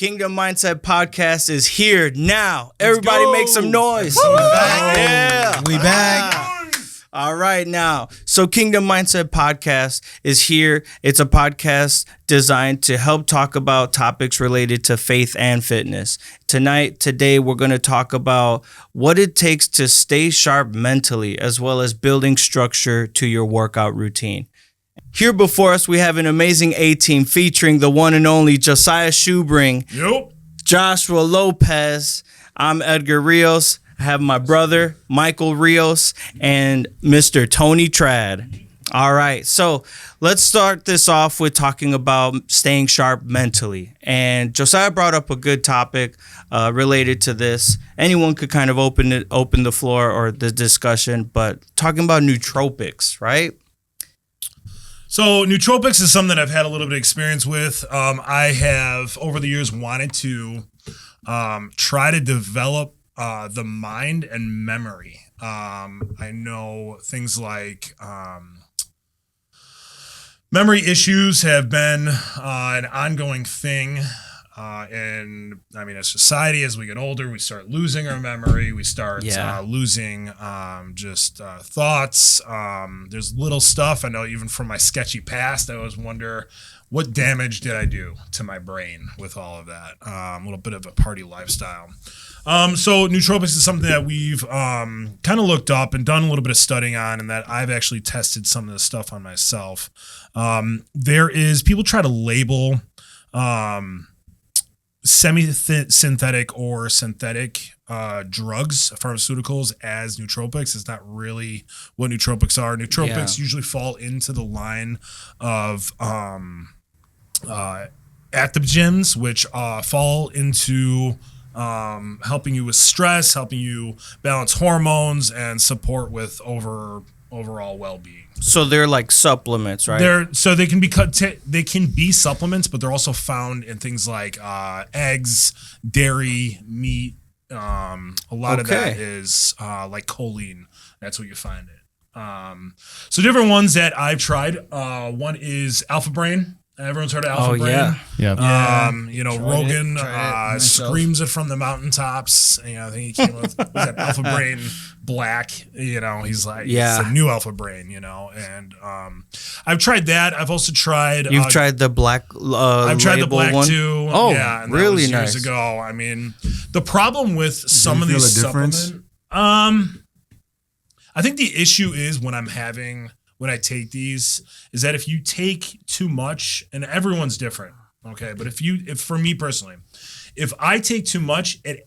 Kingdom Mindset Podcast is here now. Everybody make some noise. We back. Yeah. We back. All right now. So Kingdom Mindset Podcast is here. It's a podcast designed to help talk about topics related to faith and fitness. Today, we're going to talk about what it takes to stay sharp mentally, as well as building structure to your workout routine. Here before us, we have an amazing A-team featuring the one and only Josiah Shoebring, Joshua Lopez. I'm Edgar Rios. I have my brother, Michael Rios, and Mr. Tony Trad. All right, so let's start this off with talking about staying sharp mentally. And Josiah brought up a good topic related to this. Anyone could kind of open the floor or the discussion, but talking about nootropics, right? So nootropics is something that I've had a little bit of experience with. I have, over the years, wanted to try to develop the mind and memory. I know things like memory issues have been an ongoing thing. As society, as we get older, we start losing our memory. We start losing thoughts. There's little stuff. I know even from my sketchy past, I always wonder, what damage did I do to my brain with all of that? A little bit of a party lifestyle. So nootropics is something that we've kind of looked up and done a little bit of studying on, and that I've actually tested some of the stuff on myself. People try to label semi-synthetic or synthetic drugs, pharmaceuticals, as nootropics. It's not really what nootropics are. Nootropics usually fall into the line of adaptogens, which fall into helping you with stress, helping you balance hormones, and support with overall well-being. So they're like supplements, right? They can be supplements, but they're also found in things like eggs, dairy, meat. A lot of that is like choline. That's where you find it. So different ones that I've tried. One is Alpha Brain. Everyone's heard of Alpha Brain. Rogan screams it from the mountaintops. I think he came with that Alpha Brain Black. He's like, it's a new Alpha Brain. And I've tried that. I've also tried. You've tried the black. I've tried the black one too. Oh, yeah, and really that was years ago. I mean, the problem with some of these supplements. I think the issue is when I take these, is that if you take too much, and everyone's different, okay? But if for me personally, if I take too much, it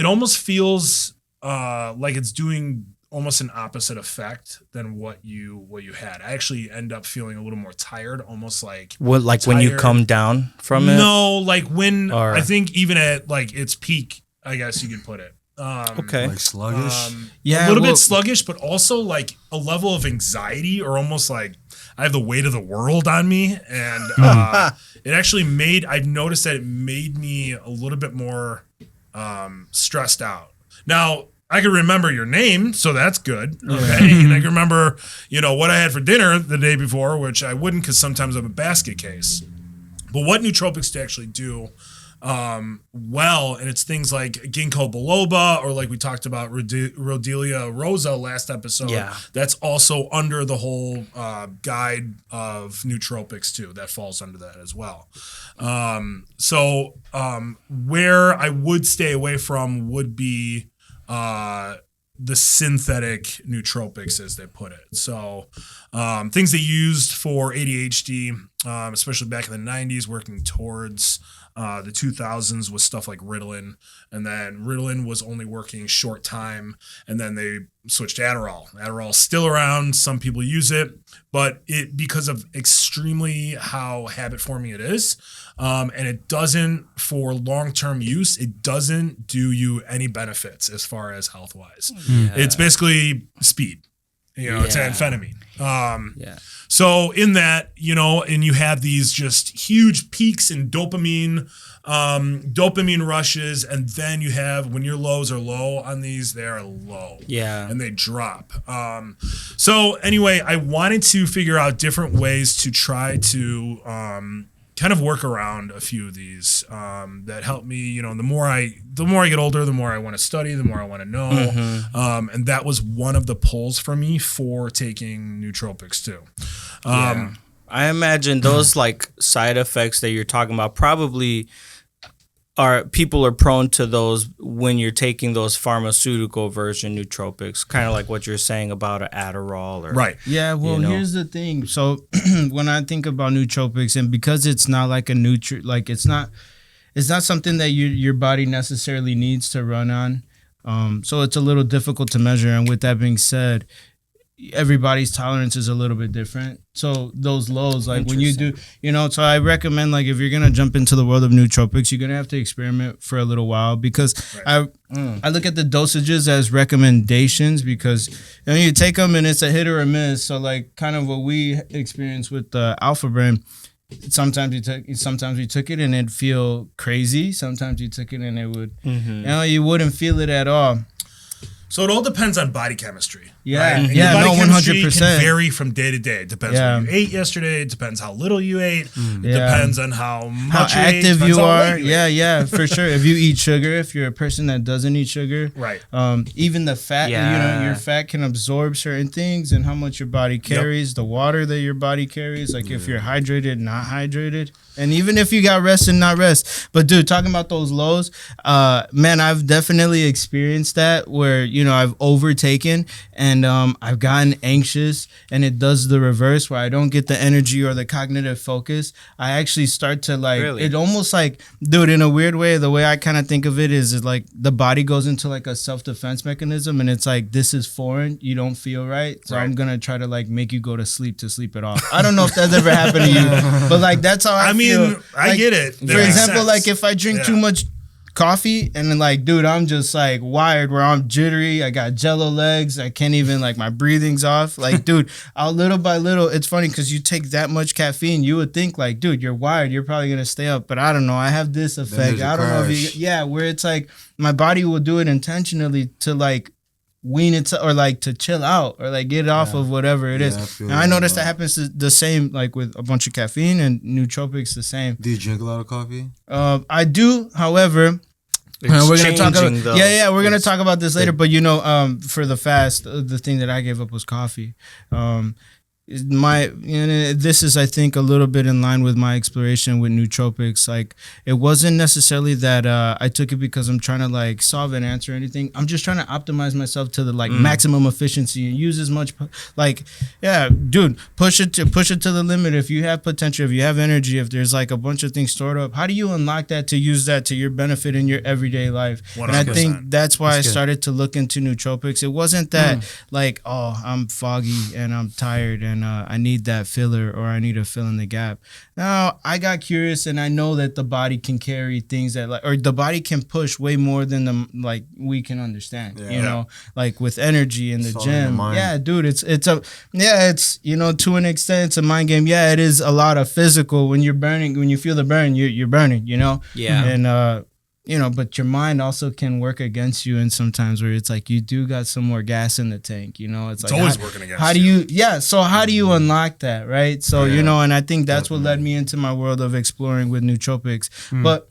almost feels like it's doing almost an opposite effect than what you had. I actually end up feeling a little more tired, almost like when you come down from it. No, like I think even at like its peak, I guess you could put it. Like sluggish. A little bit sluggish, but also like a level of anxiety, or almost like I have the weight of the world on me. And I've noticed that it made me a little bit more stressed out. Now, I can remember your name, so that's good. Okay. And I can remember, what I had for dinner the day before, which I wouldn't, because sometimes I'm a basket case. But what nootropics to actually do and it's things like ginkgo biloba, or like we talked about Rhodelia rosa last episode. Yeah. That's also under the whole guide of nootropics too. That falls under that as well. Where I would stay away from would be the synthetic nootropics, as they put it. So things they used for ADHD, especially back in the 90s, working towards the 2000s, was stuff like Ritalin. And then Ritalin was only working short time, and then they switched to Adderall. Adderall's still around. Some people use it, but because of extremely how habit forming it is, and it doesn't, for long-term use, it doesn't do you any benefits as far as health-wise. It's basically speed. It's amphetamine. So in that, and you have these just huge peaks in dopamine rushes, and then you have, when your lows are low on these, they're low. Yeah. And they drop. So anyway, I wanted to figure out different ways to try to kind of work around a few of these that help me. You know, the more I get older, the more I want to study, the more I want to know. Mm-hmm. And that was one of the pulls for me for taking nootropics too. I imagine those like side effects that you're talking about probably people are prone to those when you're taking those pharmaceutical version nootropics, kind of like what you're saying about an Adderall, or Right. Yeah, well, here's the thing. So when I think about nootropics, and because it's not like a it's not something that your body necessarily needs to run on. So it's a little difficult to measure. And with that being said, everybody's tolerance is a little bit different. So those lows, like when you do, so I recommend, like, if you're going to jump into the world of nootropics, you're going to have to experiment for a little while, because I look at the dosages as recommendations, because you take them and it's a hit or a miss. So like kind of what we experienced with the Alpha Brain, sometimes we took it and it'd feel crazy. Sometimes you took it and it would, you wouldn't feel it at all. So it all depends on body chemistry. Yeah, right? yeah, body chemistry 100%. can vary from day to day. It depends what you ate yesterday. It depends how little you ate. It depends on how much active you ate. you are. Yeah, for sure. If you eat sugar, if you're a person that doesn't eat sugar, right? Even the fat, your fat can absorb certain things, and how much your body carries, the water that your body carries, like if you're hydrated, not hydrated, and even if you got rest and not rest. But dude, talking about those lows, man, I've definitely experienced that where I've overtaken and I've gotten anxious, and it does the reverse where I don't get the energy or the cognitive focus. I actually start to it almost like, dude, in a weird way, the way I kind of think of it is like the body goes into like a self-defense mechanism, and it's like, this is foreign, you don't feel right, so I'm gonna try to like make you go to sleep it off. I don't know if that's ever happened to you, but like that's how I feel. I get it. For example, like if I drink too much coffee, and then like, dude, I'm just like wired where I'm jittery, I got jello legs, I can't even, like, my breathing's off, like, dude, I'll little by little, it's funny because you take that much caffeine, you would think like, dude, you're wired, you're probably gonna stay up, but I don't know, I have this effect, I don't know if where it's like my body will do it intentionally to like wean it or like to chill out or like get off of whatever it is. And I noticed that happens the same like with a bunch of caffeine, and nootropics the same. Do you drink a lot of coffee? I do, however, we're gonna talk about we're gonna talk about this later. But for the fast, the thing that I gave up was coffee. This is, I think, a little bit in line with my exploration with nootropics. Like, it wasn't necessarily that I took it because I'm trying to like solve an answer or anything. I'm just trying to optimize myself to the like maximum efficiency and use as much dude, push it to the limit. If you have potential, if you have energy, if there's like a bunch of things stored up, how do you unlock that to use that to your benefit in your everyday life? 100%. And I think that's why I started to look into nootropics. It wasn't that like, oh, I'm foggy and I'm tired and I need that filler, or I need to fill in the gap. Now, I got curious, and I know that the body can carry things that or the body can push way more than we can understand. Like with energy in the gym. Yeah, dude, it's to an extent it's a mind game. Yeah, it is a lot of physical. When you're burning, when you feel the burn, you're burning. Yeah, and but your mind also can work against you, and sometimes where it's like you do got some more gas in the tank, it's like always working against how do you so how do you unlock that, right? So and I think that's what led me into my world of exploring with nootropics. But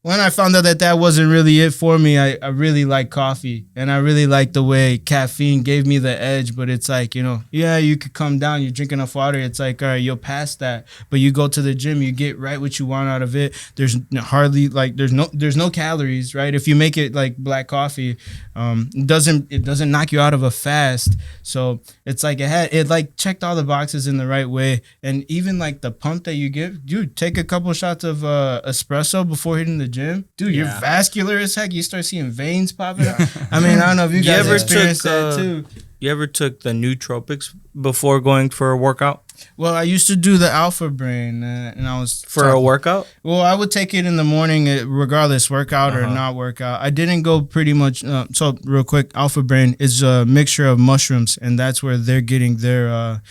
when I found out that wasn't really it for me, I really like coffee, and I really like the way caffeine gave me the edge. But it's like, you could come down, you drink enough water, it's like, all right, you'll pass that. But you go to the gym, you get right what you want out of it. There's hardly like there's no calories, right? If you make it like black coffee, it doesn't knock you out of a fast. So it's like it like checked all the boxes in the right way. And even like the pump that you give, dude, take a couple shots of espresso before hitting the gym, dude, you're vascular as heck. You start seeing veins popping up. I mean, I don't know if you guys experienced that too. You ever took the nootropics before going for a workout? Well, I used to do the Alpha Brain, and I was a workout. Well, I would take it in the morning, regardless, workout or not workout. I didn't go pretty much. So real quick, Alpha Brain is a mixture of mushrooms, and that's where they're getting their, a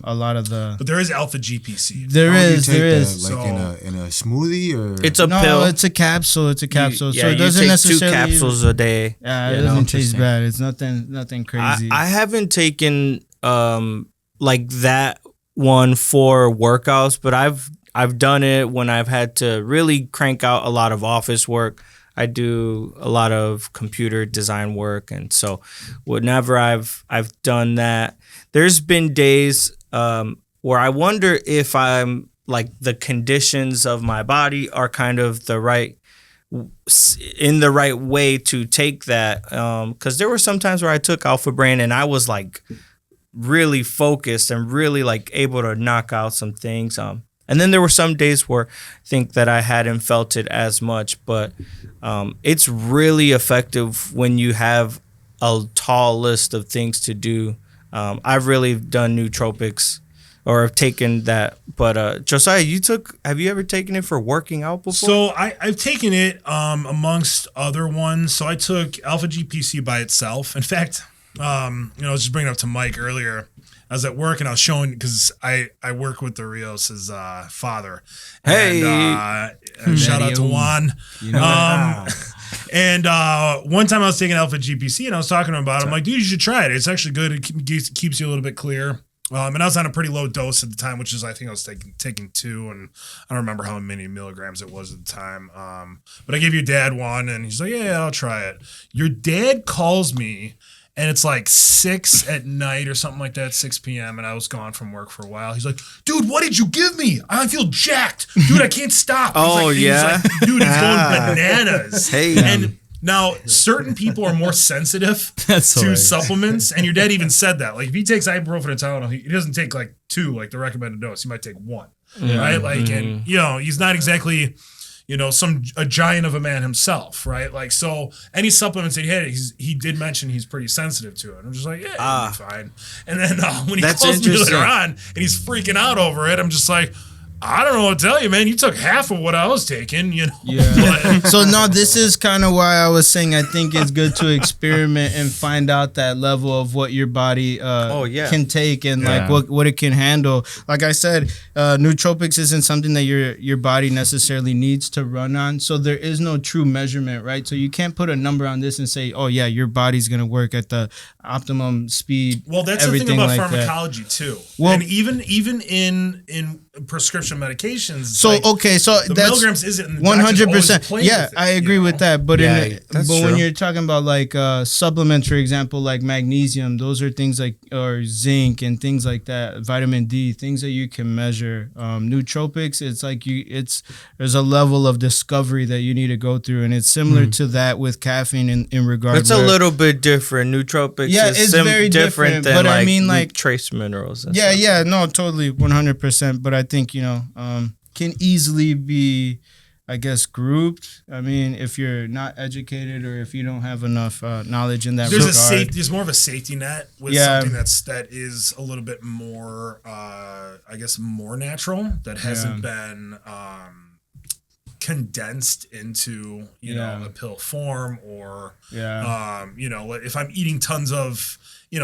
lot of the. But there is Alpha GPC. There is. Like in a smoothie, or it's a pill. It's a capsule. It's a capsule. So it doesn't necessarily 2 capsules a day. Yeah, it doesn't taste bad. It's nothing crazy. I haven't taken like that one for workouts, but I've done it when I've had to really crank out a lot of office work. I do a lot of computer design work, and so whenever I've done that, there's been days where I wonder if I'm like the conditions of my body are kind of in the right way to take that. Because there were some times where I took Alpha Brain and I was like really focused and really like able to knock out some things. And then there were some days where I think that I hadn't felt it as much, but it's really effective when you have a tall list of things to do. I've really done nootropics or have taken that. But Josiah, have you ever taken it for working out before? So I've taken it amongst other ones. So I took Alpha GPC by itself. In fact, I was just bringing it up to Mike earlier. I was at work and I was showing, because I work with the Rios' father. Hey, and shout out to Juan. And one time I was taking Alpha GPC and I was talking to him about it. I'm like, dude, you should try it. It's actually good. It keeps you a little bit clear. And I was on a pretty low dose at the time, which is, I think I was taking 2, and I don't remember how many milligrams it was at the time. But I gave your dad one, and he's like, yeah, I'll try it. Your dad calls me, and it's like 6 at night or something like that, 6 p.m., and I was gone from work for a while. He's like, dude, what did you give me? I feel jacked. Dude, I can't stop. He's like, dude, it's going bananas. Hey. And now, certain people are more sensitive to supplements, and your dad even said that. Like, if he takes ibuprofen and Tylenol, he doesn't take like 2, like the recommended dose. He might take 1, right? Like, and he's not exactly, a giant of a man himself, right? Like, so any supplements that he had, he did mention he's pretty sensitive to it. I'm just like, yeah, you'll be fine. And then when he calls me later on and he's freaking out over it, I'm just like, I don't know what to tell you, man. You took half of what I was taking, Yeah. So no, this is kind of why I was saying I think it's good to experiment and find out that level of what your body can take and like what it can handle. Like I said, nootropics isn't something that your body necessarily needs to run on. So there is no true measurement, right? So you can't put a number on this and say, oh yeah, your body's gonna work at the optimum speed. Well, that's the thing about pharmacology too. Well, and even in prescription medications. So the milligrams isn't 100%. Yeah, I agree with that. But when you're talking about like supplements, for example, like magnesium, those are things like or zinc and things like that, vitamin D, things that you can measure. Nootropics, it's like there's a level of discovery that you need to go through, and it's similar to that with caffeine in regard. It's a little bit different. Nootropics is very different than, but I mean like trace minerals. No, totally 100%. But I think can easily be, I guess, grouped. I mean, if you're not educated or if you don't have enough knowledge in that regard. There's more of a safety net with something that is a little bit more, I guess, more natural, that hasn't been condensed into, a pill form or, if I'm eating tons of,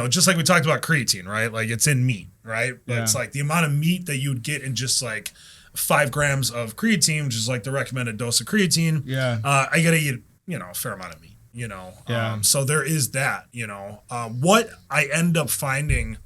just like we talked about creatine, right? Like it's in meat, right? But it's like the amount of meat that you would get in just like 5 grams of creatine, which is like the recommended dose of creatine. I got to eat, a fair amount of meat, so there is that, what I end up finding,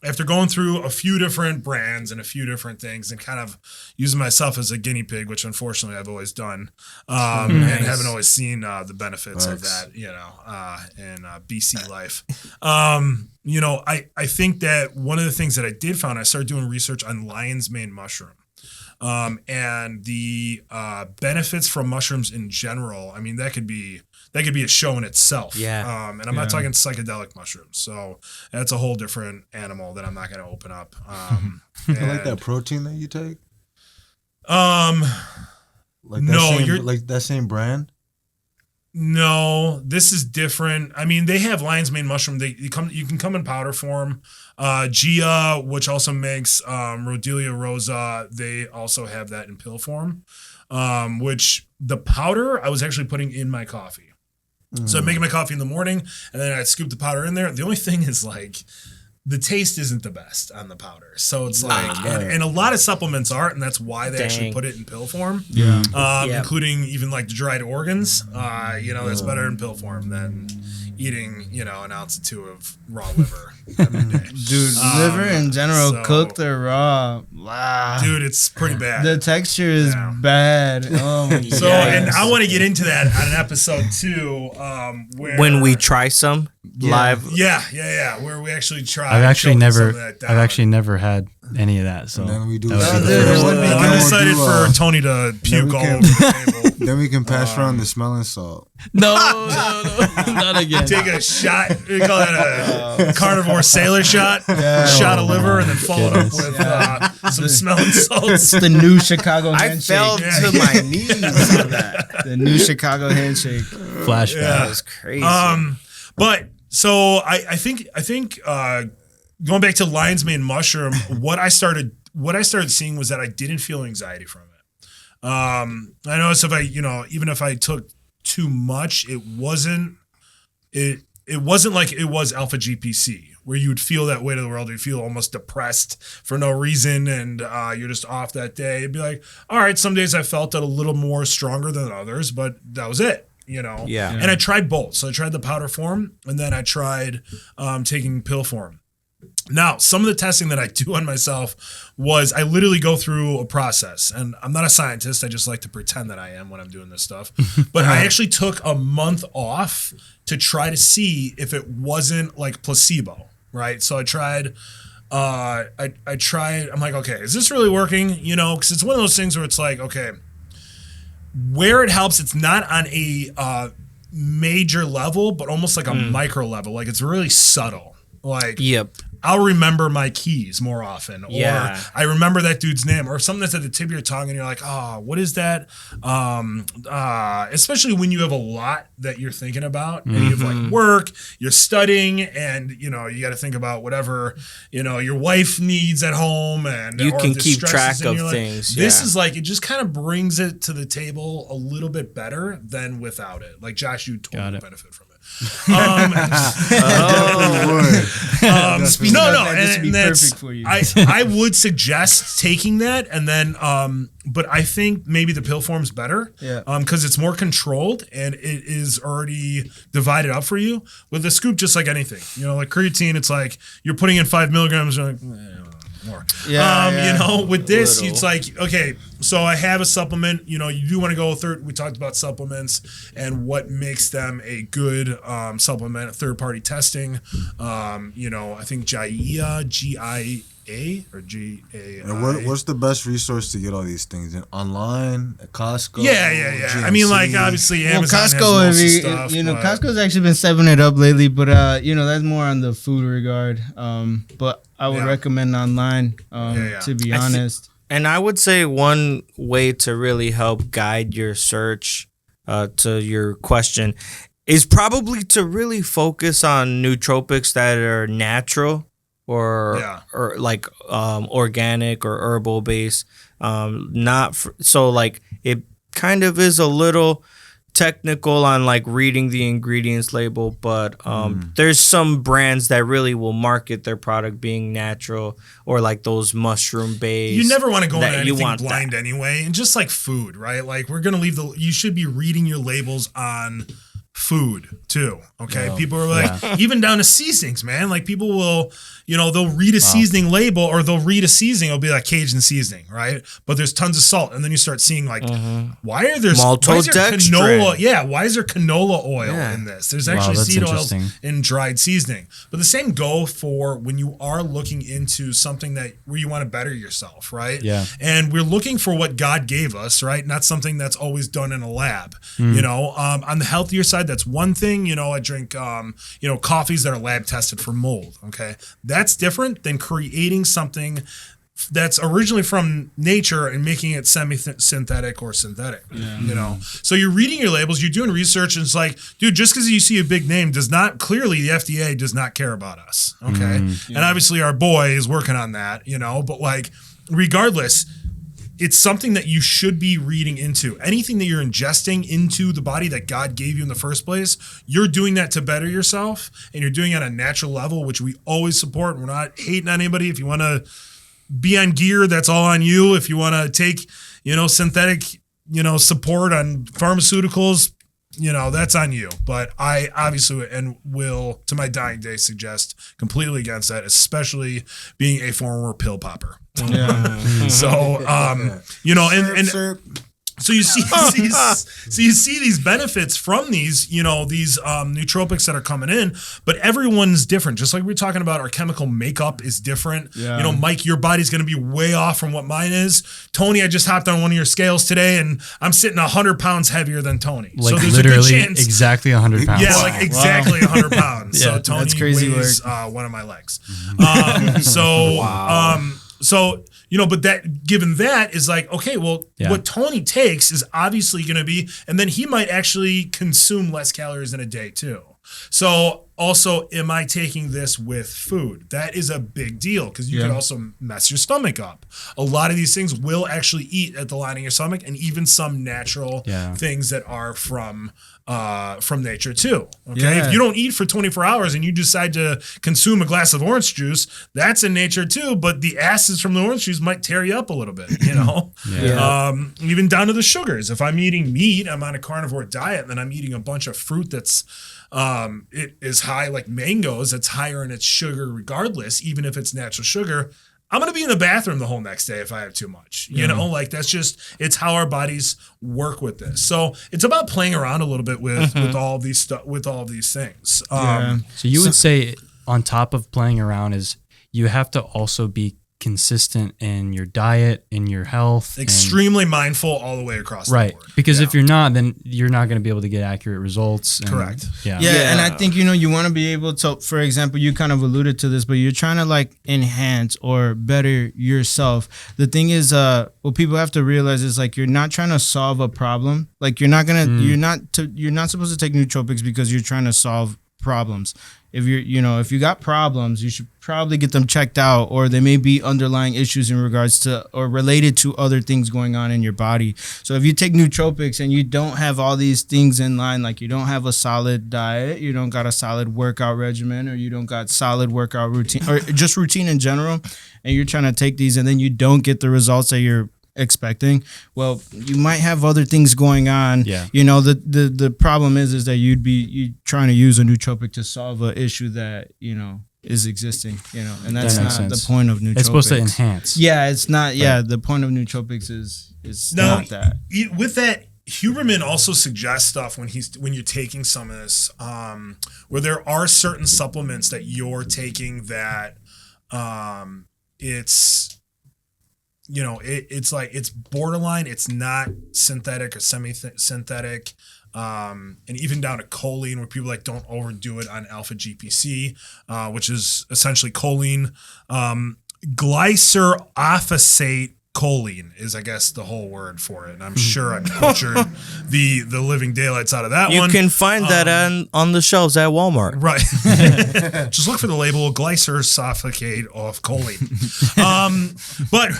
after going through a few different brands and a few different things and kind of using myself as a guinea pig, which unfortunately I've always done, and haven't always seen the benefits of that, in BC life. I think that one of the things that I did find, I started doing research on lion's mane mushroom. And the benefits from mushrooms in general, I mean, that could be a show in itself. And I'm not talking psychedelic mushrooms. So that's a whole different animal that I'm not going to open up. I like that protein that you take. Like that same brand. No, this is different. I mean, they have lion's mane mushroom. You can come in powder form. Gia, which also makes Rhodelia rosa, they also have that in pill form. Which the powder I was actually putting in my coffee. So I'm making my coffee in the morning, and then I'd scoop the powder in there. The only thing is like the taste isn't the best on the powder. So it's like, and a lot of supplements aren't, and that's why they actually put it in pill form. Including even like the dried organs. That's better in pill form than eating, an ounce or two of raw liver every day. Dude, liver in general, so- cooked or raw. Wow. Dude, it's pretty bad. The texture is bad. Oh my So, and I want to get into that on an episode too, where When we try some live. where we actually try. I've actually never never had any of that. So And then we do. that would Oh, be dude, the it first would be one. I'm excited for Tony to puke we all can- over the table. Then we can pass around the smelling salt. No, not again. Take a shot. We call that a carnivore sailor shot. Shot of liver, and then follow it up with some smelling salts. It's the new Chicago I handshake. fell to my knees on that. The new Chicago handshake. Flashback. That was crazy. But so I think going back to lion's mane mushroom, what I started seeing was that I didn't feel anxiety from it. I noticed if I, even if I took too much, it wasn't like it was alpha GPC, where you would feel that weight of the world. You feel almost depressed for no reason, and you're just off that day. It'd be like, all right, some days I felt it a little more stronger than others, but that was it. Yeah. And I tried both. So I tried the powder form, and then I tried taking pill form. Now, some of the testing that I do on myself was I literally go through a process, and I'm not a scientist. I just like to pretend that I am when I'm doing this stuff. But I actually took a month off to try to see if it wasn't like placebo, right? So I tried. I tried. I'm like, okay, is this really working? Because it's one of those things where it's like, okay, where it helps, it's not on a major level, but almost like a micro level. Like it's really subtle. Like, Yep. I'll remember my keys more often, or Yeah. I remember that dude's name, or something that's at the tip of your tongue, and you're like, oh, what is that? Especially when you have a lot that you're thinking about, and you have like work, you're studying, and you got to think about whatever your wife needs at home, and You or can the keep stresses track in of your life. things, This yeah. is like it just kind of brings it to the table a little bit better than without it. Like Josh, you Got totally it. benefit from it. Speaking No, of no, that, this would and be that's perfect for you. I would suggest taking that, and then but I think maybe the pill form's better, Yeah. because it's more controlled and it is already divided up for you. With the scoop, just like anything, like creatine, it's like you're putting in 5 milligrams, you're like, more. Yeah, with this, Little. it's like, okay, so I have a supplement, you do want to go third. We talked about supplements and what makes them a good supplement, third-party testing. I think GIA, G-I-A or G-A-I. And what's the best resource to get all these things? Online, at Costco? Yeah. I mean, like, GNC? obviously, Well, Amazon has Costco, most of the if stuff. you, but- Costco's actually been stepping it up lately, but that's more on the food regard. But I would Yeah. recommend online. To be honest. And I would say one way to really help guide your search to your question is probably to really focus on nootropics that are natural or like organic or herbal based. So like it kind of is a little technical on like reading the ingredients label, but there's some brands that really will market their product being natural or like those mushroom based. You never want to go into that you anything want blind that. anyway. And just like food, right? Like we're going to leave you should be reading your labels on food too. Okay. Yeah. People are like, even down to seasonings, man. Like people will, they'll read a seasoning label or they'll read a seasoning. It'll be like Cajun seasoning, right? But there's tons of salt. And then you start seeing like, why is there Maltodextrin. canola? Yeah. Why is there canola oil Yeah. in this? There's Wow, actually that's seed oils interesting. in dried seasoning. But the same go for when you are looking into something where you want to better yourself, right? Yeah. And we're looking for what God gave us, right? Not something that's always done in a lab. On the healthier side, that's one thing. I drink, coffees that are lab tested for mold. Okay. That's different than creating something that's originally from nature and making it semi-synthetic or synthetic, So you're reading your labels, you're doing research, and it's like, dude, just because you see a big name clearly the FDA does not care about us, okay? And obviously our boy is working on that, but like, regardless, it's something that you should be reading into. Anything that you're ingesting into the body that God gave you in the first place, you're doing that to better yourself, and you're doing it on a natural level, which we always support. We're not hating on anybody. If you want to be on gear, that's all on you. If you want to take, synthetic, support on pharmaceuticals, that's on you. But I obviously and will, to my dying day, suggest completely against that, especially being a former pill popper. Yeah. So, and so you see these benefits from these nootropics that are coming in, but everyone's different. Just like we were talking about, our chemical makeup is different. Yeah. Mike, your body's going to be way off from what mine is. Tony, I just hopped on one of your scales today, and I'm sitting 100 pounds heavier than Tony. Like, so there's literally a good chance, exactly 100 pounds. Yeah, like exactly 100 pounds. Yeah, so Tony that's crazy weighs work. one of my legs. So but that, given that, is like, okay, well, what Tony takes is obviously going to be, and then he might actually consume less calories in a day too. So also, am I taking this with food? That is a big deal, because you could also mess your stomach up. A lot of these things will actually eat at the lining of your stomach, and even some natural things that are from nature too. Okay, if you don't eat for 24 hours and you decide to consume a glass of orange juice, that's in nature too. But the acids from the orange juice might tear you up a little bit. Even down to the sugars. If I'm eating meat, I'm on a carnivore diet, and then I'm eating a bunch of fruit that's it is high, like mangoes, that's higher in its sugar regardless, even if it's natural sugar. I'm going to be in the bathroom the whole next day if I have too much, that's just, it's how our bodies work with this. So it's about playing around a little bit with all of these with all of these things. So you would say, on top of playing around, is you have to also be consistent in your diet, in your health, extremely mindful all the way across the board. Because if you're not, then you're not going to be able to get accurate results. Correct. And I think you want to be able to, for example, you kind of alluded to this, but you're trying to like enhance or better yourself. The thing is, what people have to realize is, like, you're not trying to solve a problem. Like, you're not supposed to take nootropics because you're trying to solve problems. If if you got problems, you should probably get them checked out, or there may be underlying issues in regards to or related to other things going on in your body. So if you take nootropics and you don't have all these things in line, like you don't have a solid diet, you don't got a solid workout regimen, or you don't got solid workout routine, or just routine in general, and you're trying to take these and then you don't get the results that you're expecting, well, you might have other things going on. The problem is that you trying to use a nootropic to solve an issue that is existing, and that's not the point of nootropics. It's supposed to enhance. It's not. The point of nootropics is not that. With that, Huberman also suggests stuff when you're taking some of this, where there are certain supplements that you're taking that it's like, it's borderline, it's not synthetic or semi-synthetic, and even down to choline, where people don't overdo it on alpha GPC, which is essentially choline. Glycerophosphate choline is, I guess, the whole word for it. And I'm sure I butchered the living daylights out of that one. You can find that on the shelves at Walmart. Right. Just look for the label glycerophosphate of choline. But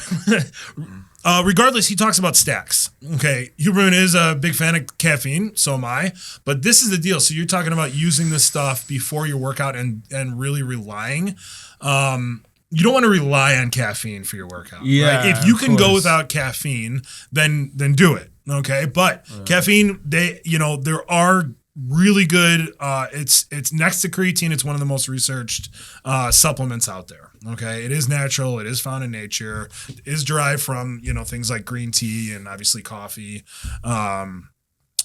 regardless, he talks about stacks. Okay. Huberman is a big fan of caffeine. So am I. But this is the deal. So you're talking about using this stuff before your workout and really relying. You don't want to rely on caffeine for your workout. Yeah. Right? If you can go without caffeine, then do it. Okay. But caffeine, there are really good. It's next to creatine. It's one of the most researched supplements out there. Okay. It is natural. It is found in nature. It is derived from, things like green tea and obviously coffee,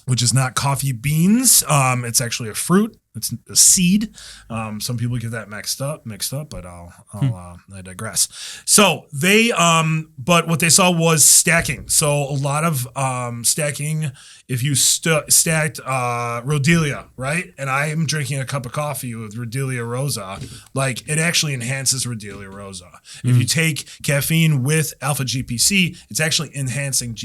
which is not coffee beans. It's actually a fruit. It's a seed. Some people get that mixed up, but I digress. So they, but what they saw was stacking. So a lot of stacking. If you stacked Rhodelia, right? And I am drinking a cup of coffee with Rhodelia rosa, it actually enhances Rhodelia rosa. If you take caffeine with alpha GPC, it's actually enhancing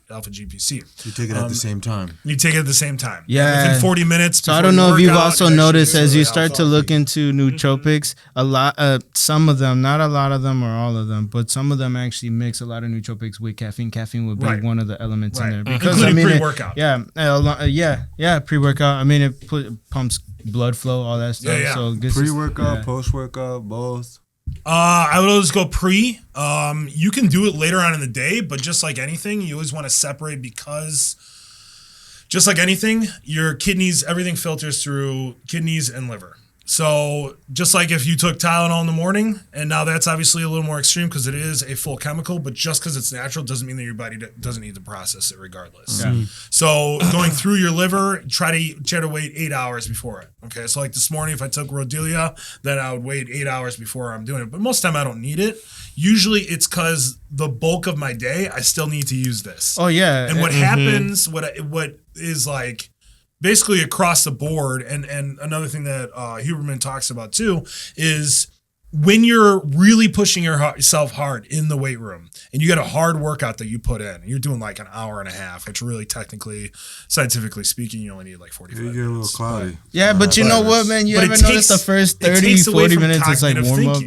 alpha GPC. You take it at the same time. You take it at the same time. Yeah. Within 40 minutes. So I don't know if you've also noticed, as you start to look into into nootropics, some of them, not a lot of them or all of them, but some of them actually mix a lot of nootropics with caffeine. Caffeine would be one of the elements in there, because including pre-workout. Pre-workout. I mean, it pumps blood flow, all that stuff. Yeah. So pre-workout, post-workout, both. I would always go pre. You can do it later on in the day, but just like anything, you always want to separate, because just like anything, your kidneys, everything filters through kidneys and liver. So just like if you took Tylenol in the morning, and now that's obviously a little more extreme because it is a full chemical, but just because it's natural doesn't mean that your body doesn't need to process it regardless. Yeah. So going through your liver, try to wait 8 hours before it. Okay, so like this morning, if I took Rhodelia, then I would wait 8 hours before I'm doing it. But most of the time I don't need it. Usually it's because the bulk of my day, I still need to use this. Oh, yeah. And what happens, what is like, basically across the board, and another thing that Huberman talks about too is when you're really pushing yourself hard in the weight room and you got a hard workout that you put in, you're doing like an hour and a half, which really technically, scientifically speaking, you only need like 45 minutes. You get a little cloudy. Yeah, but you know what, man? You ever notice the first 30, 40 minutes is like warm up?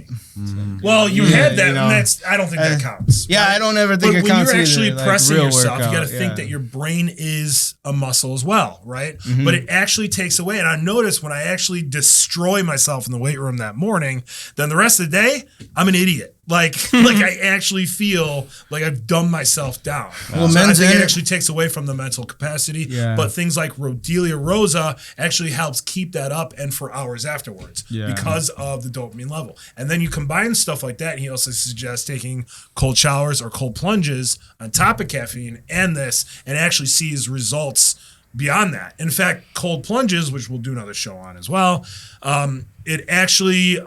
Well, you had that, you know, and that's, I don't think that counts. Yeah, right? I don't ever think but it counts when you're actually either, pressing like yourself, workout, you got to think that your brain is a muscle as well, right? Mm-hmm. But it actually takes away. And I noticed when I actually destroy myself in the weight room that morning, then the rest of the day, I'm an idiot. Like I actually feel like I've dumbed myself down. Well, so I think it men- actually takes away from the mental capacity. Yeah. But things like Rhodelia rosa actually helps keep that up and for hours afterwards because of the dopamine level. And then you combine stuff like that. And he also suggests taking cold showers or cold plunges on top of caffeine and this, and actually sees results beyond that. In fact, cold plunges, which we'll do another show on as well, it actually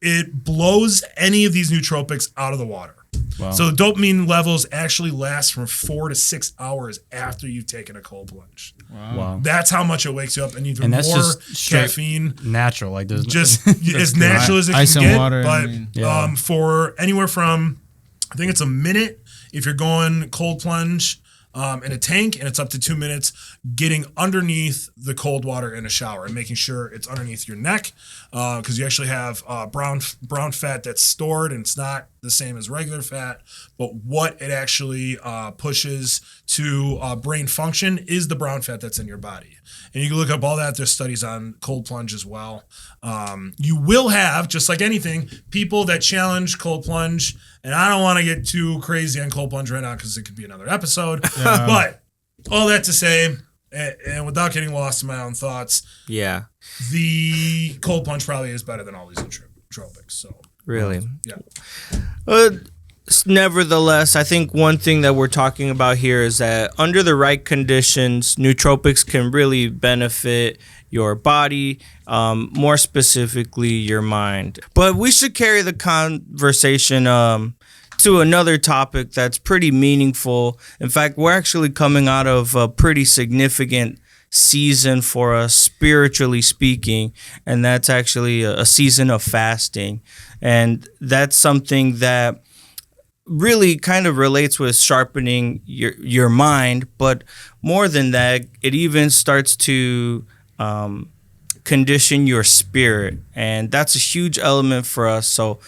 it blows any of these nootropics out of the water. Wow. So the dopamine levels actually last from 4 to 6 hours after you've taken a cold plunge. Wow. That's how much it wakes you up, and even And that's more just caffeine. Natural, like there's Just as natural as it Ice can and get. water, But I mean. for anywhere from, I think it's a minute if you're going cold plunge in a tank, and it's up to 2 minutes getting underneath the cold water in a shower and making sure it's underneath your neck, because you actually have brown fat that's stored, and it's not the same as regular fat, but what it actually pushes to brain function is the brown fat that's in your body. And you can look up all that. There's studies on cold plunge as well. You will have, just like anything, people that challenge cold plunge. And I don't want to get too crazy on cold plunge right now because it could be another episode. Yeah. But all that to say, and without getting lost in my own thoughts, the cold plunge probably is better than all these nootropics. So Really? Yeah. Nevertheless, I think one thing that we're talking about here is that under the right conditions, nootropics can really benefit your body, more specifically your mind. But we should carry the conversation to another topic that's pretty meaningful. In fact, we're actually coming out of a pretty significant season for us, spiritually speaking, and that's actually a season of fasting. And that's something that really kind of relates with sharpening your mind, but more than that, it even starts to condition your spirit, and that's a huge element for us. So,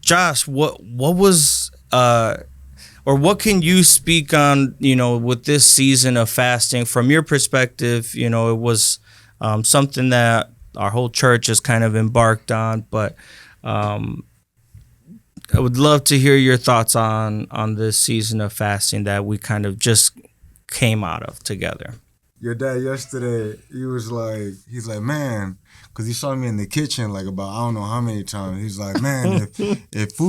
Josh, what was or what can you speak on? With this season of fasting, from your perspective, it was something that our whole church has kind of embarked on, but I would love to hear your thoughts on this season of fasting that we kind of just came out of together. Your dad yesterday, he's like, man, because he saw me in the kitchen like about I don't know how many times. He's like, man, if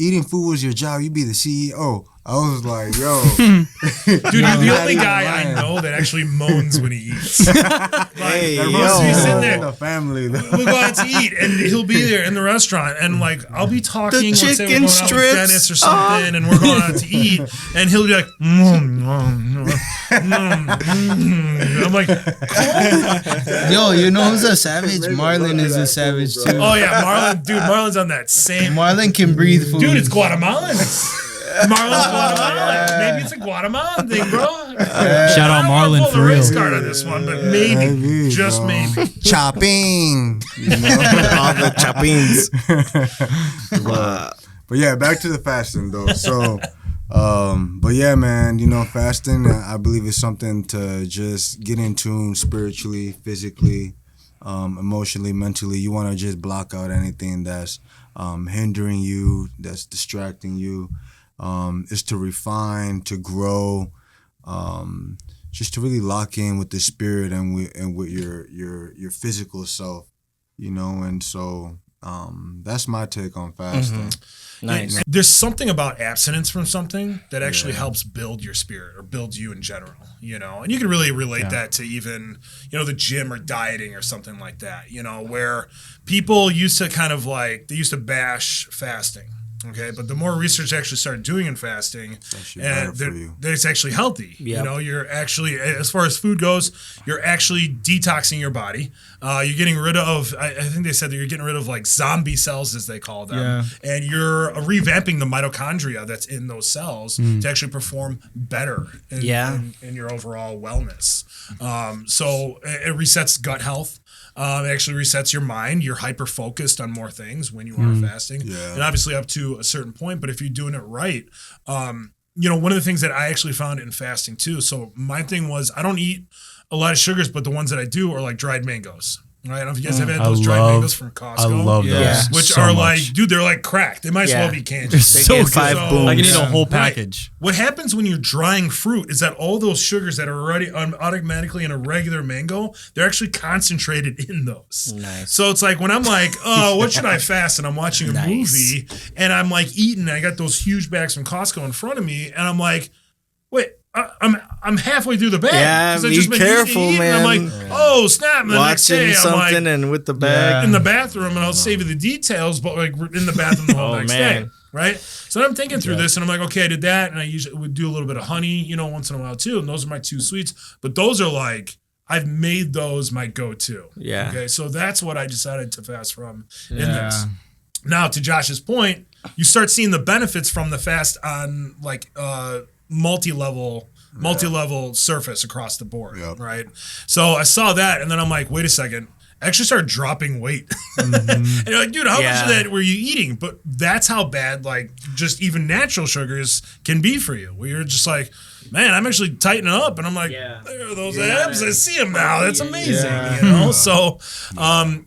eating food was your job, you'd be the CEO. I was like, yo. Dude, you're the only guy I know that actually moans when he eats. He's sitting there. In the family. We'll go out to eat, and he'll be there in the restaurant, and like I'll be talking. The let's say we're chicken going out with strips. Dennis or something, and we're going out to eat, and he'll be like, I'm like, Yo, you know who's a savage? Marlon is a savage too. oh yeah, Marlon, dude, Marlon's on that same. Marlon can breathe food. Dude, it's Guatemalan. Marlon's Guatemalan. Maybe it's a Guatemalan thing, bro. Shout out Marlon for the real. race card on this one, but maybe, just bro. maybe. Chopping. All the choppings. But yeah, back to the fasting though. So, but yeah, man, fasting, I believe is something to just get in tune spiritually, physically, emotionally, mentally. You want to just block out anything that's hindering you, that's distracting you. Is to refine, to grow, just to really lock in with the spirit and with your physical self, you know. And so that's my take on fasting. Nice. There's something about abstinence from something that actually helps build your spirit or build you in general, you know. And you can really relate that to even, you know, the gym or dieting or something like that, you know, where people used to kind of like, they used to bash fasting. Okay, but the more research actually started doing in fasting, and it's actually healthy. Yep. You know, you're actually, as far as food goes, you're actually detoxing your body. You're getting rid of, I think they said that you're getting rid of like zombie cells, as they call them, and you're revamping the mitochondria that's in those cells to actually perform better in your overall wellness. So it resets gut health. It actually resets your mind. You're hyper focused on more things when you are fasting, and obviously up to a certain point. But if you're doing it right, you know, one of the things that I actually found in fasting too. So my thing was I don't eat a lot of sugars, but the ones that I do are like dried mangoes. Right? I don't know if you guys have had those dried mangoes from Costco. I love those. Which so are much. like, dude, they're like crack. They might as well be candy. They're so good. 5 booms. I can eat a whole package. What happens when you're drying fruit is that all those sugars that are already automatically in a regular mango, they're actually concentrated in those. Nice. So it's like when I'm like, oh, what should I fast? And I'm watching a movie and I'm like eating. I got those huge bags from Costco in front of me, and I'm like, wait. I'm halfway through the bag. Yeah, I've be just been careful, eating, man. I'm like, oh snap! And the next day, I'm like and with the bag in the bathroom, and I'll save you the details, but like in the bathroom the whole next day, right? So I'm thinking through this, and I'm like, okay, I did that, and I usually would do a little bit of honey, you know, once in a while too, and those are my 2 sweets. But those are like, I've made those my go-to. Yeah. Okay, so that's what I decided to fast from in this. Now, to Josh's point, you start seeing the benefits from the fast on like multi-level surface across the board, right? So I saw that, and then I'm like, wait a second. I actually started dropping weight. And you're like, dude, how much of that were you eating? But that's how bad, like, just even natural sugars can be for you, where you're just like, man, I'm actually tightening up. And I'm like, there are those abs. I see them now. That's amazing, you know? So,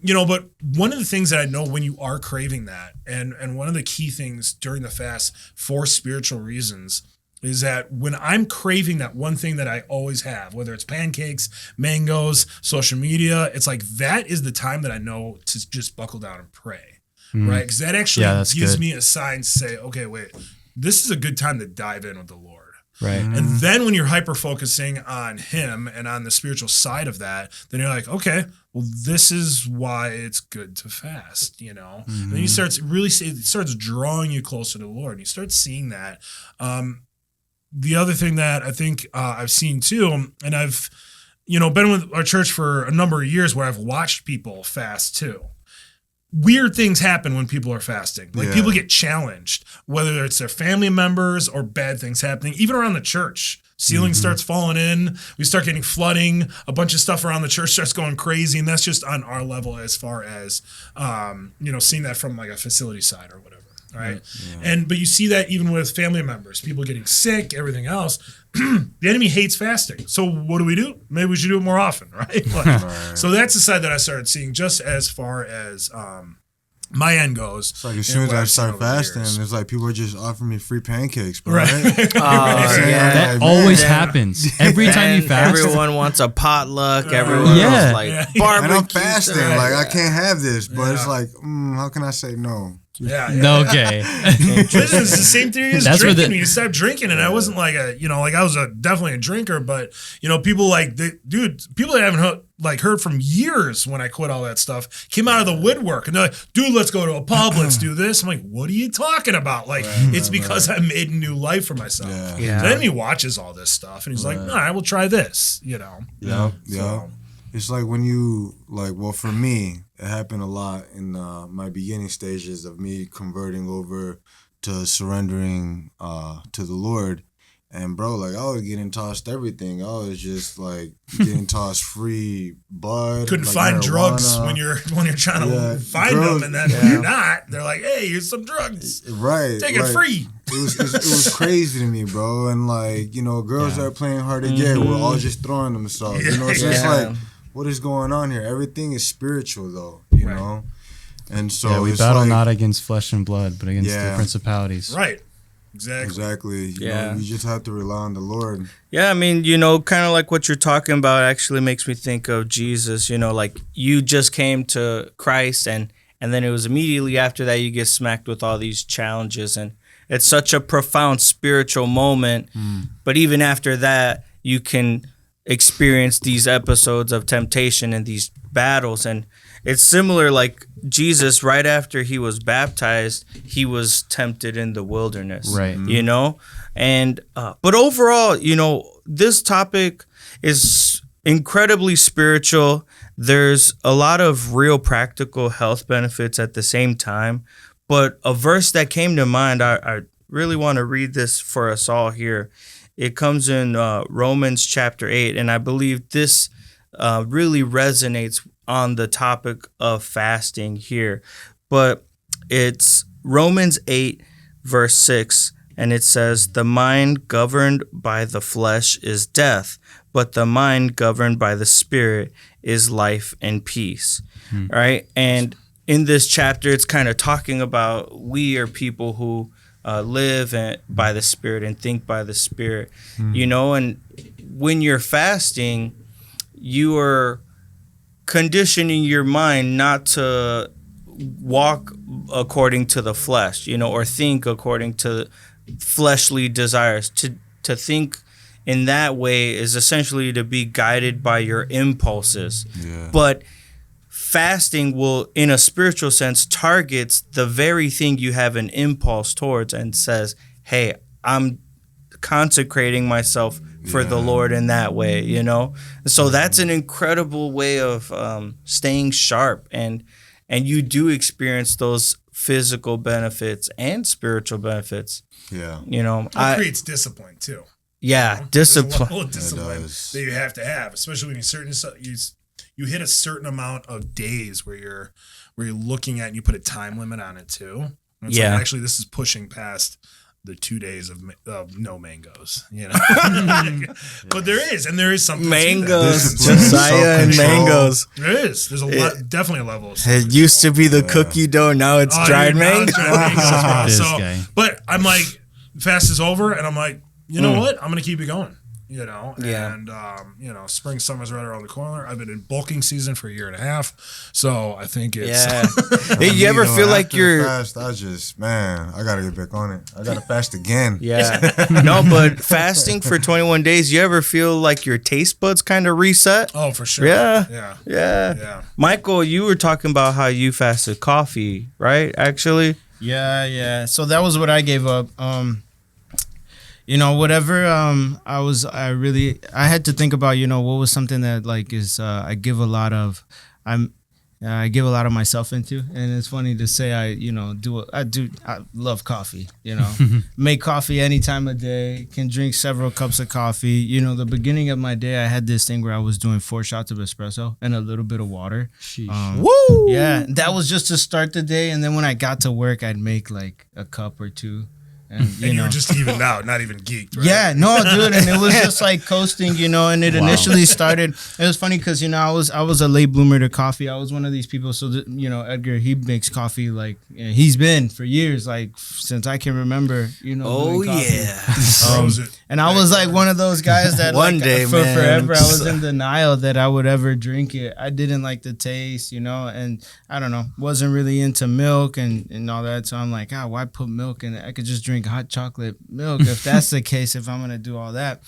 you know, but one of the things that I know when you are craving that, and one of the key things during the fast for spiritual reasons, is that when I'm craving that one thing that I always have, whether it's pancakes, mangoes, social media, it's like that is the time that I know to just buckle down and pray, right? Because that actually gives me a sign to say, okay, wait, this is a good time to dive in with the Lord. Right. And then when you're hyper focusing on Him and on the spiritual side of that, then you're like, okay, well, this is why it's good to fast, you know? And then you start really, it starts drawing you closer to the Lord. And you start seeing that. The other thing that I think I've seen too, and I've, you know, been with our church for a number of years where I've watched people fast too. Weird things happen when people are fasting. Like people get challenged, whether it's their family members or bad things happening, even around the church. Ceiling starts falling in. We start getting flooding. A bunch of stuff around the church starts going crazy. And that's just on our level as far as, you know, seeing that from like a facility side or whatever. Right. But you see that even with family members, people getting sick, everything else. The enemy hates fasting. So what do? Maybe we should do it more often. Right. So that's the side that I started seeing just as far as my end goes. It's like as soon as I start fasting, it's like people are just offering me free pancakes, bro. Right. That always happens. Every time you fast. Everyone wants a potluck. Everyone wants like barbecue. And I'm fasting. Like, I can't have this. But it's like, how can I say no? Okay. This is the same theory as drinking. When you stop drinking, and I wasn't like I was definitely a drinker, but you know, people like, people that haven't heard from years when I quit all that stuff came out of the woodwork, and they're like, dude, let's go to a pub, let's do this. I'm like, what are you talking about? Like, it's because I made a new life for myself. The enemy watches all this stuff, and he's like, all right, we'll try this. You know. It's like when you well, for me, it happened a lot in my beginning stages of me converting over to surrendering to the Lord. And bro, like I was getting tossed everything. I was just like getting tossed free bud. Couldn't like find marijuana. Drugs when you're trying to find them, and then when you're not, they're like, hey, here's some drugs. Right. Take it free. It was crazy to me, bro. And like, you know, girls that are playing hard to get were all just throwing themselves. You know, so it's like, what is going on here? Everything is spiritual though, you know? And so we battle not against flesh and blood, but against the principalities. Right. Exactly. You know, you just have to rely on the Lord. Yeah, I mean, you know, kind of like what you're talking about actually makes me think of Jesus. You know, like you just came to Christ, and then it was immediately after that you get smacked with all these challenges, and it's such a profound spiritual moment. But even after that, you can experience these episodes of temptation and these battles, and it's similar. Like Jesus, right after he was baptized, he was tempted in the wilderness, Right. You know, and but overall, you know, this topic is incredibly spiritual. There's a lot of real practical health benefits at the same time. But a verse that came to mind, I really want to read this for us all here. It comes in Romans chapter 8, and I believe this really resonates on the topic of fasting here. But it's Romans 8, verse 6, and it says, "The mind governed by the flesh is death, but the mind governed by the Spirit is life and peace." Right? And in this chapter, it's kind of talking about we are people who live by the Spirit and think by the Spirit, you know, and when you're fasting, you are conditioning your mind not to walk according to the flesh, you know, or think according to fleshly desires. To think in that way is essentially to be guided by your impulses. But fasting will, in a spiritual sense, targets the very thing you have an impulse towards and says, hey, I'm consecrating myself for the Lord in that way, you know? So that's an incredible way of staying sharp, and you do experience those physical benefits and spiritual benefits. Yeah. You know, It creates discipline too. Yeah, You know? discipline. There's a level of discipline that you have to have, especially when you hit a certain amount of days where you're looking at, and you put a time limit on it too. And it's like, actually, this is pushing past the 2 days of no mangoes, you know. But there is something Mangoes, to that. Josiah and mangoes. There is. There's definitely a level of It used to be the cookie dough, now it's dried mango. This So, guy. but I'm like, fast is over, and I'm like, you know what? I'm gonna keep it going. You know, Yeah. and you know, spring, summer's right around the corner. I've been in bulking season for a year and a half, so I think it's Hey, you ever feel like after you're fast? I gotta get back on it. I gotta fast again. no, but fasting for 21 days, you ever feel like your taste buds kind of reset? Oh, for sure. Yeah. Michael, you were talking about how you fasted coffee, right? Actually, Yeah. So that was what I gave up. You know, whatever. I had to think about, you know, what was something that like is I give a lot of myself into, and it's funny to say I love coffee. You know, make coffee any time of day. Can drink several cups of coffee. You know, the beginning of my day, I had this thing where I was doing 4 shots of espresso and a little bit of water. woo! Yeah, that was just to start the day, and then when I got to work, I'd make like a cup or two. And you were just even out, not even geeked, right? Yeah, no, dude, and it was just like coasting, you know. And it initially started. It was funny because, you know, I was a late bloomer to coffee. I was one of these people. So that, you know, Edgar, he makes coffee like he's been for years, like since I can remember. You know. Oh yeah. And I was like one of those guys that One like, day, for man. forever I was in denial that I would ever drink it. I didn't like the taste, you know, and I don't know, wasn't really into milk and all that. So I'm like, why put milk in it? I could just drink hot chocolate milk if that's the case, if I'm gonna do all that.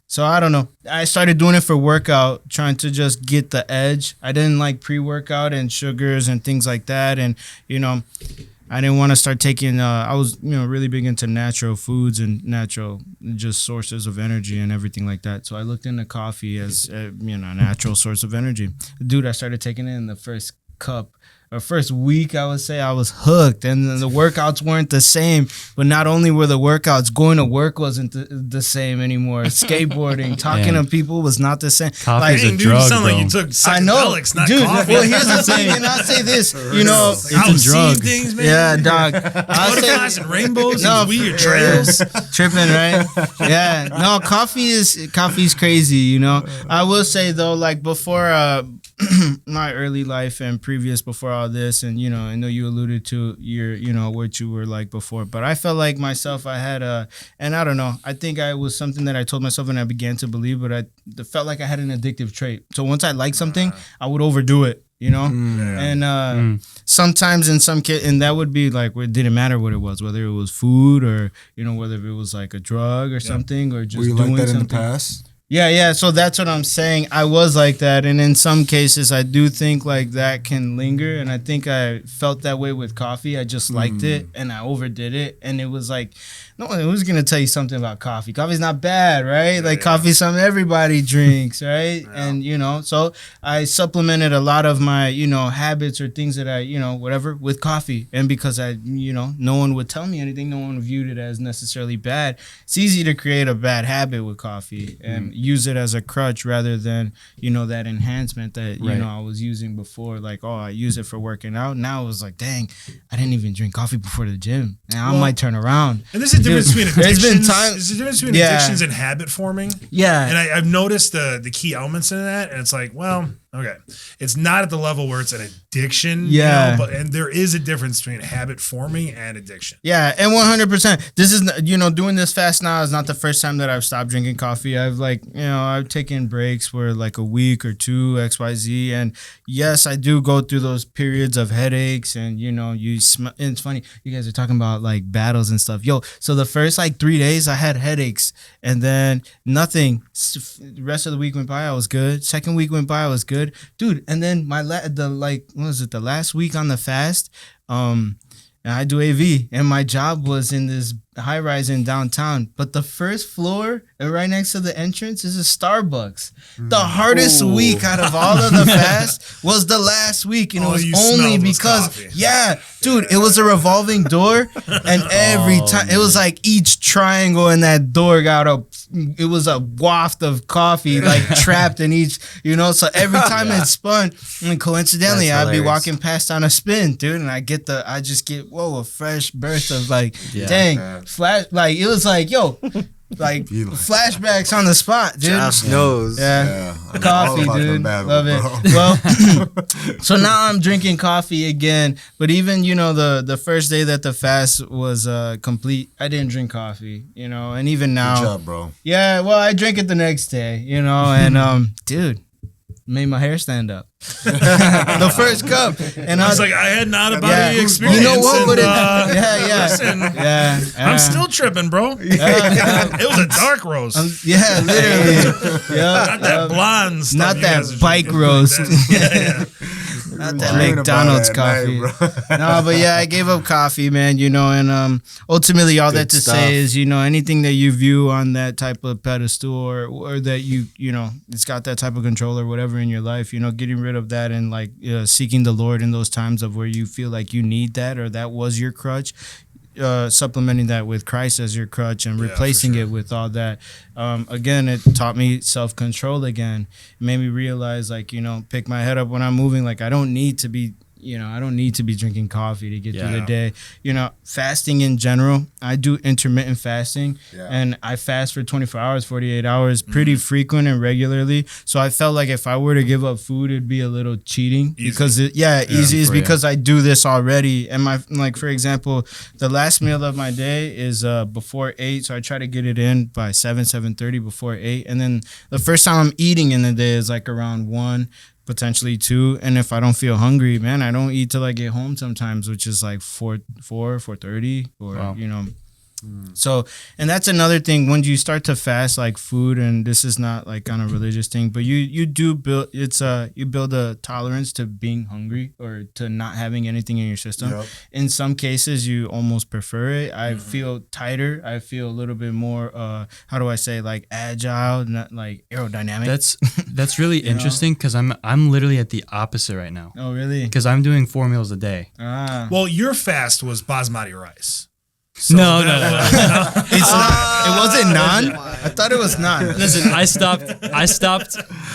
So I don't know. I started doing it for workout, trying to just get the edge. I didn't like pre-workout and sugars and things like that. And, you know, I didn't want to start taking, I was, you know, really big into natural foods and natural just sources of energy and everything like that. So I looked into coffee as, you know, a natural source of energy. Dude, I started taking it in the first cup. Or first week, I would say I was hooked, and the workouts weren't the same. But not only were the workouts, going to work wasn't the same anymore. Skateboarding, talking to people was not the same. Coffee's Like, a dude, drug, you sound bro. like you took psychedelics, not dude. coffee. Well, here's the thing, and I'll say this, you know, I was seeing drug. things, man. yeah, dog. I'll say, Butterflies and rainbows No, and weird trails. tripping, right? Yeah, no, coffee's crazy, you know. I will say though, like before my early life and previous before all this, and I know you alluded to your what you were like before, but I felt like myself I had and I don't know, I think I was something that I told myself and I began to believe, but I felt like I had an addictive trait. So once I liked something, I would overdo it, and sometimes in some case, and that would be like, it didn't matter what it was, whether it was food or whether it was like a drug or something, or just were you doing like that something. in the past? Yeah. So that's what I'm saying. I was like that. And in some cases, I do think like that can linger. And I think I felt that way with coffee. I just liked it and I overdid it. And it was like, no one was going to tell you something about coffee. Coffee's not bad, right? Like coffee's something everybody drinks, right? And, so I supplemented a lot of my, habits or things that I, whatever with coffee. And because no one would tell me anything, no one viewed it as necessarily bad. It's easy to create a bad habit with coffee and use it as a crutch rather than, that enhancement that, I was using before. Like, I use it for working out. Now it was like, dang, I didn't even drink coffee before the gym. Now I might turn around. And there's a difference between addictions. There's a difference between Yeah. addictions and habit forming. Yeah. And I've noticed the key elements in that, and it's like, well, okay, it's not at the level where it's an addiction. Yeah. And there is a difference between habit forming and addiction. Yeah, and 100%. This is, doing this fast now is not the first time that I've stopped drinking coffee. I've I've taken breaks for like a week or two, XYZ. And yes, I do go through those periods of headaches and, and it's funny. You guys are talking about like battles and stuff. So the first like 3 days I had headaches and then nothing. The rest of the week went by, I was good. Second week went by, I was good. Dude, and then the last week on the fast, and I do AV, and my job was in this high rise in downtown, but the first floor right next to the entrance is a Starbucks. The hardest week out of all of the fast was the last week, and it was only because dude, it was a revolving door, and every time it was like each triangle in that door got it was a waft of coffee like trapped in each, so every time it spun, and coincidentally I'd be walking past on a spin, dude, and I just get a fresh burst of like, dang. Flash, like it was like, like flashbacks on the spot, dude. Josh knows. Yeah. Coffee, dude. Love it. Well, so now I'm drinking coffee again. But even, the first day that the fast was complete, I didn't drink coffee, and even now. Good job, bro. Yeah, well, I drank it the next day, and dude, made my hair stand up. The first cup, and I was like, I had not about any experience. You know what? Listen, I'm still tripping, bro. It was a dark roast. Literally. Not that blonde stuff. Not that bike roast. Not that McDonald's coffee. No, but I gave up coffee, man, and ultimately all that to say is, anything that you view on that type of pedestal or that it's got that type of control or whatever in your life, getting rid of that and like seeking the Lord in those times of where you feel like you need that or that was your crutch. Supplementing that with Christ as your crutch and replacing it with all that. Again, it taught me self-control again. It made me realize, like, pick my head up when I'm moving. Like, I don't need to be drinking coffee to get through the day. Fasting in general, I do intermittent fasting and I fast for 24 hours, 48 hours, pretty frequent and regularly. So I felt like if I were to give up food, it'd be a little cheating because easy is because I do this already. And for example, the last meal of my day is before 8. So I try to get it in by 7:30 before 8. And then the first time I'm eating in the day is like around 1. Potentially 2, and if I don't feel hungry, man, I don't eat till I get home sometimes, which is like 4:30 or So, and that's another thing when you start to fast like food, and this is not like on a religious thing, but you do build you build a tolerance to being hungry or to not having anything in your system. In some cases, you almost prefer it. I feel tighter. I feel a little bit more how do I say, like agile, not like aerodynamic. That's really interesting because I'm literally at the opposite right now. Oh, really? Because I'm doing 4 meals a day. Well, your fast was basmati rice. So No. It's not. It wasn't naan. I thought it was naan. Listen, I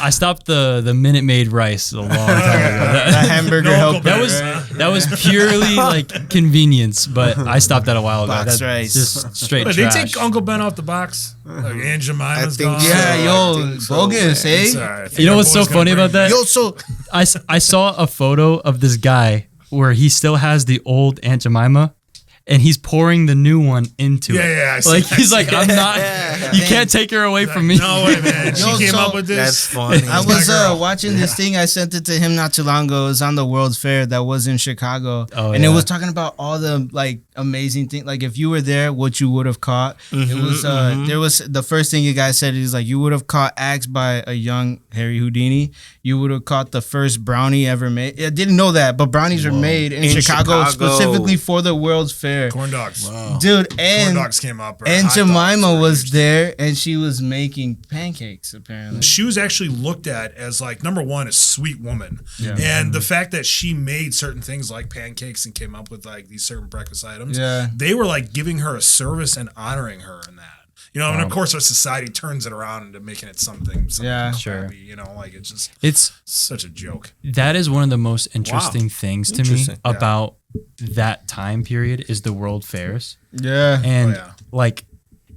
stopped the Minute Maid rice a long time ago. The hamburger No helper. That was right? that was purely like convenience, but I stopped that a while ago. Box That's rice. just straight But they trash. take Uncle Ben off the box. Like Aunt Jemima's I think gone. so. Yeah, I yo, think so, bogus, man. It's eh? all right. I think You know my what's so boy's gonna funny bring about that? Yo, so I saw a photo of this guy where he still has the old Aunt Jemima, and he's pouring the new one into it. Yeah, I see Like that. he's like, I'm not. You can't take her away from me. No way, man. She Yo, came so- up with this. That's funny. I my was girl. watching this thing. I sent it to him not too long ago. It was on the World's Fair that was in Chicago, Oh, and it yeah. was talking about all the like amazing things. Like if you were there, what you would have caught. It was there was the first thing you guys said is like you would have caught axe by a young Harry Houdini. You would have caught the first brownie ever made. I didn't know that, but brownies are made in Chicago specifically for the World's Fair, Corn dogs. dude. Corn And dogs came up. or and hot dogs Jemima were was huge. there, and she was making pancakes apparently. She was actually looked at as like number one, a sweet woman, and the fact that she made certain things like pancakes and came up with like these certain breakfast items, Yeah. they were like giving her a service and honoring her in that. You know, and of course our society turns it around into making it something Yeah. Sure. crappy, you know, like it's just It's such a joke. that is one of the most interesting things to me Interesting. Yeah. about that time period is the world fairs. Yeah. And yeah. like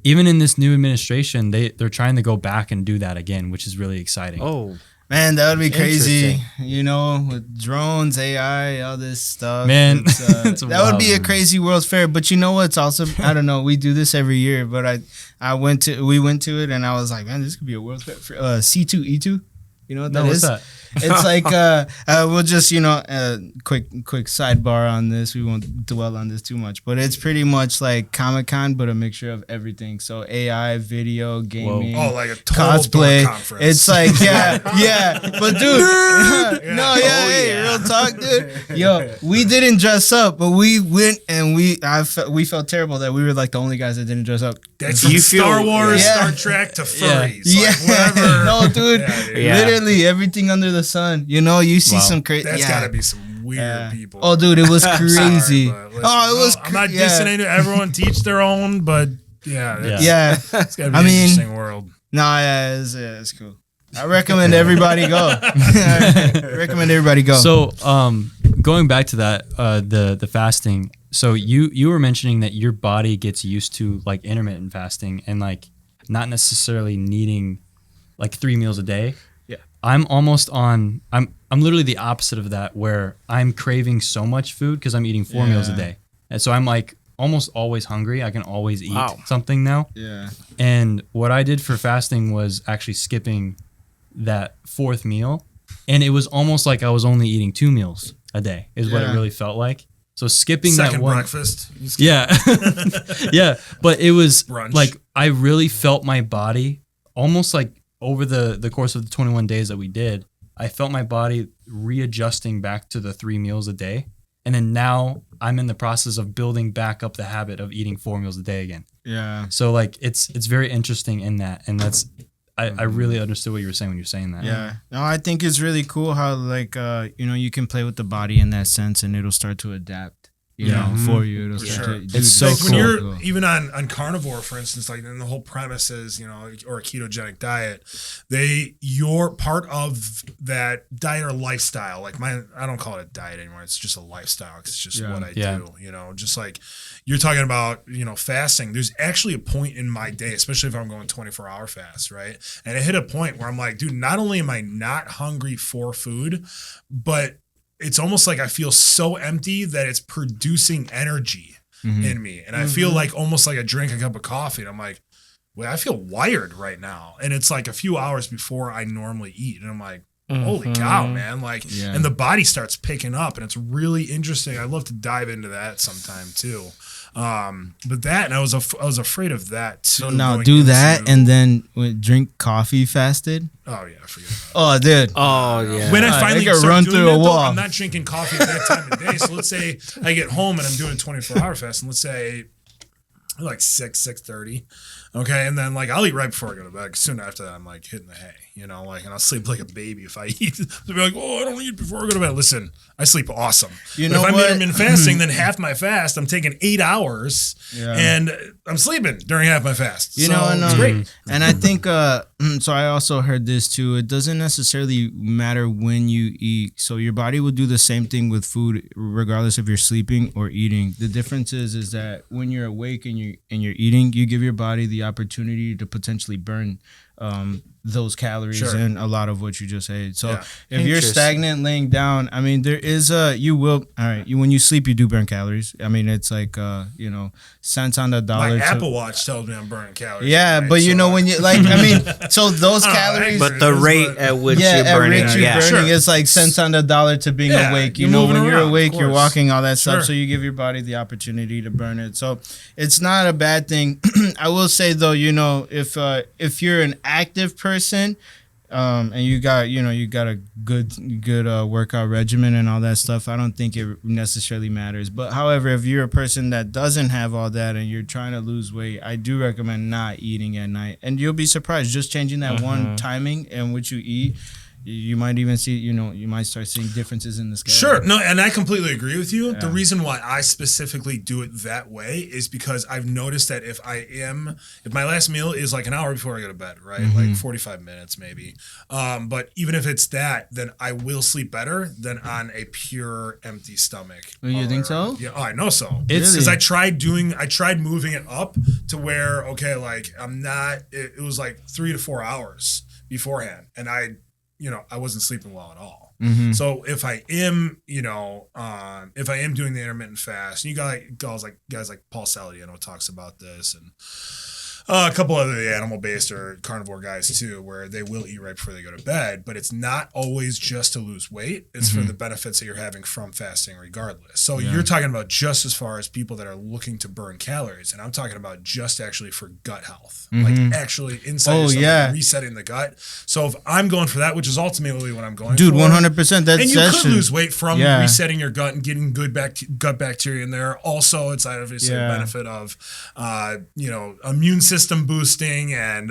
even in this new administration, they're trying to go back and do that again, which is really exciting. Oh, Man, that would be crazy. Interesting. You know, with drones, AI, all this stuff. Man, It's, it's that would be a wild. crazy World's Fair. But you know what's also? I don't know. We do this every year, but we went to it, and I was like, man, this could be a World's Fair. C2E2. You know what that No, what's is? that? It's like we'll just quick sidebar on this. We won't dwell on this too much, but it's pretty much like Comic-Con, but a mixture of everything. So AI, video, gaming, Oh, like a total cosplay. dork conference. It's like yeah. But dude, hey, real talk, dude. Yo, we didn't dress up, but we went and we felt terrible that we were like the only guys that didn't dress up. That's from You feel- Star Wars, Yeah. Star Trek to furries. Yeah, Like, whatever. no, dude. Yeah, dude. Yeah. Literally everything under the sun. You know, you see Wow. some crazy. That's yeah. got to be some weird people. Oh, dude, it was Sorry, crazy. but listen, Oh, it was. I'm not yeah. dissing anyone. Everyone teach their own, but yeah, it's, Yeah. it's got to be I an mean- interesting world. No, yeah, it's cool. I recommend everybody go. I recommend everybody go. So, going back to that, the fasting. So you were mentioning that your body gets used to like intermittent fasting and like not necessarily needing like 3 meals a day. Yeah. I'm literally the opposite of that, where I'm craving so much food because I'm eating 4 meals a Yeah. day, and so I'm like almost always hungry. I can always eat Wow. something now. yeah. And what I did for fasting was actually skipping that 4th meal. And it was almost like I was only eating 2 meals a day is what it Yeah. really felt like. So skipping Second that one. breakfast. Yeah. Yeah. But it was Brunch. like I really felt my body almost like over the course of the 21 days that we did, I felt my body readjusting back to the 3 meals a day. And then now I'm in the process of building back up the habit of eating 4 meals a day again. Yeah. So like it's very interesting in that, and that's I really understood what you were saying when you were saying that. Yeah. No, I think it's really cool how like you can play with the body in that sense and it'll start to adapt. You know, for you. It'll For start sure. to, dude, It's so Like when cool. you're even on carnivore, for instance, like then the whole premise is, or a ketogenic diet, you're part of that diet or lifestyle. Like I don't call it a diet anymore. It's just a lifestyle. 'Cause it's just what I Yeah. do, just like you're talking about, fasting. There's actually a point in my day, especially if I'm going 24-hour fast, right? And it hit a point where I'm like, dude, not only am I not hungry for food, but it's almost like I feel so empty that it's producing energy in me. And I feel like almost like I drink a cup of coffee and I'm like, well, I feel wired right now. And it's like a few hours before I normally eat. And I'm like, holy cow, man. Like, and the body starts picking up and it's really interesting. I'd love to dive into that sometime too. But that, and I was afraid of that too. So now going do that into- and then drink coffee fasted. oh yeah, I forget about that. Oh, dude. oh yeah. When I I finally could start run doing through that, a though, wall. I'm not drinking coffee at that time of day. So let's say I get home and I'm doing a 24-hour fast, and let's say like 6:30, okay, and then like I'll eat right before I go to bed. 'Cause soon after that, I'm like hitting the hay. you know, like, and I'll sleep like a baby if I eat. They'll be like, oh, I don't eat before I go to bed. Listen, I sleep awesome. You But know if I'm what? intermittent fasting, then half my fast, I'm taking 8 hours Yeah. and I'm sleeping during half my fast. You So know, and, it's great. And I think, so I also heard this too. It doesn't necessarily matter when you eat. So your body will do the same thing with food, regardless if you're sleeping or eating. The difference is that when you're awake and you're eating, you give your body the opportunity to potentially burn those calories Sure. and a lot of what you just ate. So Yeah. if you're Interesting. stagnant laying down, I mean, there is you will, all right, when you sleep, you do burn calories. I mean, it's like, cents on the dollar. My to- Apple Watch tells me I'm burning calories. yeah, right? but you So, know when you like, I mean, so those I don't know, calories, actually, But the But- rate at which yeah, you're at burning, rate you're yeah. burning Sure. is like cents on the dollar to being Yeah, awake. You you're know, moving when you're around, of awake, you're course. walking, all that stuff. Sure. So you give your body the opportunity to burn it. So it's not a bad thing. I will say though, if you're an active person, and you got a good workout regimen and all that stuff, I don't think it necessarily matters. But however, if you're a person that doesn't have all that and you're trying to lose weight, I do recommend not eating at night. And you'll be surprised, just changing that one timing in which you eat, you might even see, you might start seeing differences in the scale. Sure. No, and I completely agree with you. The Yeah. reason why I specifically do it that way is because I've noticed that if my last meal is like an hour before I go to bed, right? Like 45 minutes maybe. But even if it's that, then I will sleep better than on a pure empty stomach. Oh, you think so? Yeah, I know so. It's- Because I tried moving it up to where, okay, like it was like 3 to 4 hours beforehand. And I wasn't sleeping well at all. Mm-hmm. So if I am, doing the intermittent fast, and you got guys like Paul Saladino talks about this, and a couple other animal-based or carnivore guys too, where they will eat right before they go to bed, but it's not always just to lose weight. It's for the benefits that you're having from fasting regardless. So you're talking about just as far as people that are looking to burn calories, and I'm talking about just actually for gut health, like actually inside Oh, yourself, yeah. like resetting the gut. So if I'm going for that, which is ultimately what I'm going Dude, for. 100%. That's And you that could should- lose weight from Yeah. resetting your gut and getting good gut bacteria in there. Also, it's obviously Yeah. a benefit of, immune system boosting and,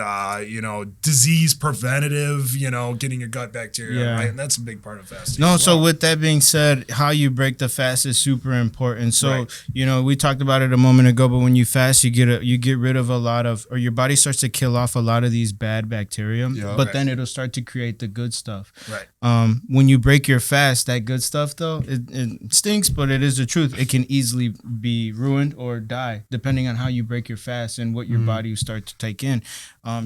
disease preventative, getting your gut bacteria, Yeah. right? And that's a big part of fasting. No, as so well. with that being said, how you break the fast is super important. So, Right. we talked about it a moment ago, but when you fast, you get rid of a lot of, or your body starts to kill off a lot of these bad bacteria, Yeah. but Right. then it'll start to create the good stuff. Right. When you break your fast, that good stuff though, it stinks, but it is the truth. It can easily be ruined or die depending on how you break your fast and what your body start to take in.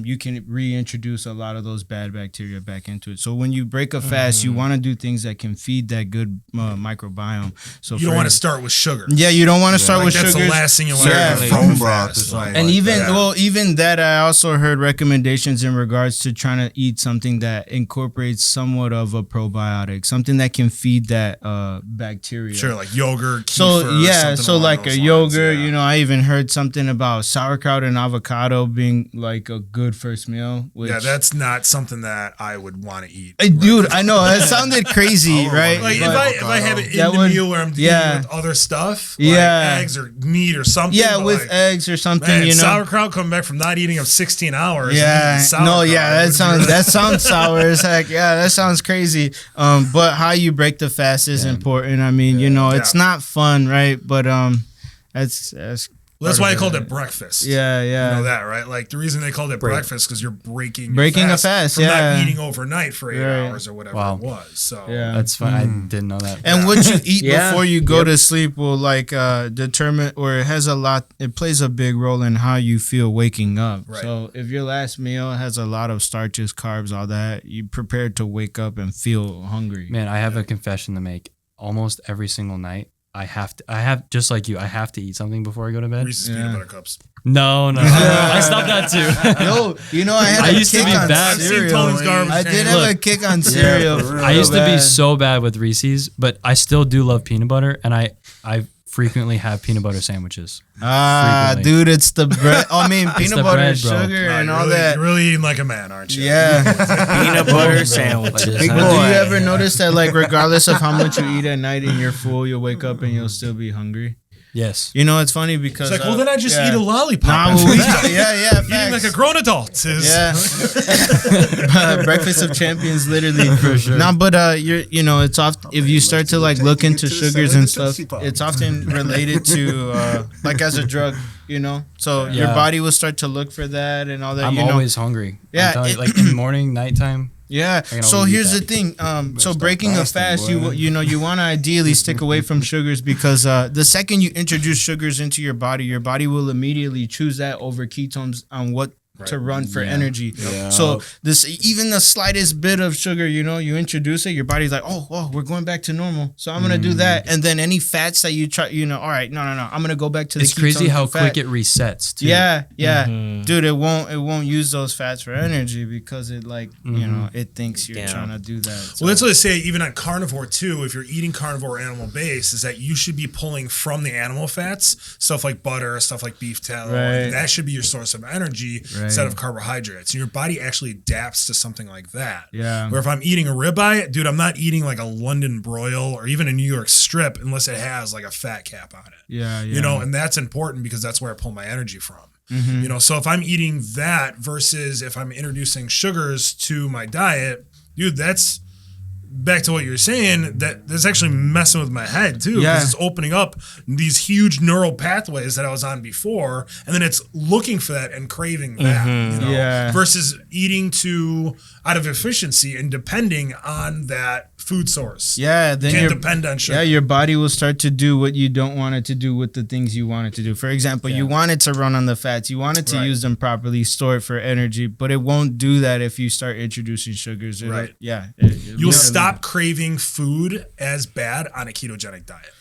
You can reintroduce a lot of those bad bacteria back into it. So when you break a fast, you want to do things that can feed that good microbiome. So You don't want to start with sugar. Yeah, you don't want to start Like with that's sugars. the last thing you want Yeah. to do. Bone broth or something. And like even that. even that, I also heard recommendations in regards to trying to eat something that incorporates somewhat of a probiotic, something that can feed that bacteria. Sure, like yogurt, So kefir, yeah, something so along like those a lines, yogurt, yeah. I even heard something about sauerkraut and avocado being like a good first meal. Which, Yeah, that's not something that I would want to eat. Hey, dude, I know it sounded crazy, would right? wanna Like But- if I have it in That the would- meal where I'm dealing yeah. with other stuff, like Yeah. eggs or meat or something. Yeah, but with like, eggs or something, man, you know. sauerkraut coming back from not eating of 16 hours. Yeah, no, yeah, that sounds sour as heck. Yeah, that sounds crazy. But how you break the fast is important. I mean, it's Yeah. not fun, right? But that's That's part why I of called it. it breakfast. Yeah, yeah. You know that, right? Like the reason they called it breakfast because you're breaking Breaking a fast, from yeah. not eating overnight for 8 Right. hours or whatever Wow. it was. So Yeah. That's fine. I didn't know that. And what you eat Yeah. before you go to sleep will determine, or it plays a big role in how you feel waking up. Right. So if your last meal has a lot of starches, carbs, all that, you prepared to wake up and feel hungry. Man, I have a confession to make. Almost every single night, I have just like you. I have to eat something before I go to bed. Reese's Yeah. peanut butter cups. No, I stopped that too. Yo, I had I a used to kick be on bad. I've seen cereal. Tony's garbage I can. did have a Look. kick on cereal. for real. I used to be bad. so bad with Reese's, but I still do love peanut butter, and I frequently have peanut butter sandwiches. Frequently. Dude, it's the bread. I mean, peanut the butter, bread, bro. sugar, Wow, and you're all really, that. You're really eating like a man, aren't you? Yeah. Peanut butter sandwiches. But huh? do you ever notice that, like, regardless of how much you eat at night and you're full, you'll wake up and you'll still be hungry? Yes. You know, it's funny because It's like, well, then I just yeah. eat a lollipop. Nah, after well, that. yeah, Eating like facts. a grown adult is. Yeah, Breakfast of Champions, literally. For sure. No, but you know, it's often if you start to like look into sugars and stuff, it's often related to like as a drug, you know. So your Yeah. body will start to look for that and all that. I'm you know, always hungry. Yeah, I'm telling you, it- like in the morning, nighttime. yeah. can So always eat here's the that. thing. So stop breaking a fasting, fast, boy. you know you want to ideally stick away from sugars because the second you introduce sugars into your body will immediately choose that over ketones on what to run for energy. Yeah. So this even the slightest bit of sugar, you know, you introduce it, your body's like, oh, we're going back to normal. So I'm gonna do that, and then any fats that you try, you know, all right, no, I'm gonna go back to the. It's crazy ketones how and quick fat. it resets. Too. Yeah, dude, it won't use those fats for energy because it like you know it thinks you're Damn. trying to do that. So. Well, that's what they say, even on carnivore too, if you're eating carnivore animal base, is that you should be pulling from the animal fats, stuff like butter, stuff like beef tallow. Right. That should be your source of energy instead of carbohydrates. And your body actually adapts to something like that. Yeah. Where if I'm eating a ribeye, dude, I'm not eating like a London broil or even a New York strip unless it has like a fat cap on it. Yeah. You know, and that's important because that's where I pull my energy from. Mm-hmm. You know, so if I'm eating that versus if I'm introducing sugars to my diet, dude, that's back to what you're saying, that's actually messing with my head too, because Yeah. it's opening up these huge neural pathways that I was on before, and then it's looking for that and craving that, you know, Yeah. versus eating out of efficiency and depending on that food source. Yeah, then Can't your depend on sugar. your body will start to do what you don't want it to do with the things you want it to do. For example, you want it to run on the fats, you want it to Right. use them properly, store it for energy, but it won't do that if you start introducing sugars. Right. You'll You'll stop craving food as bad on a ketogenic diet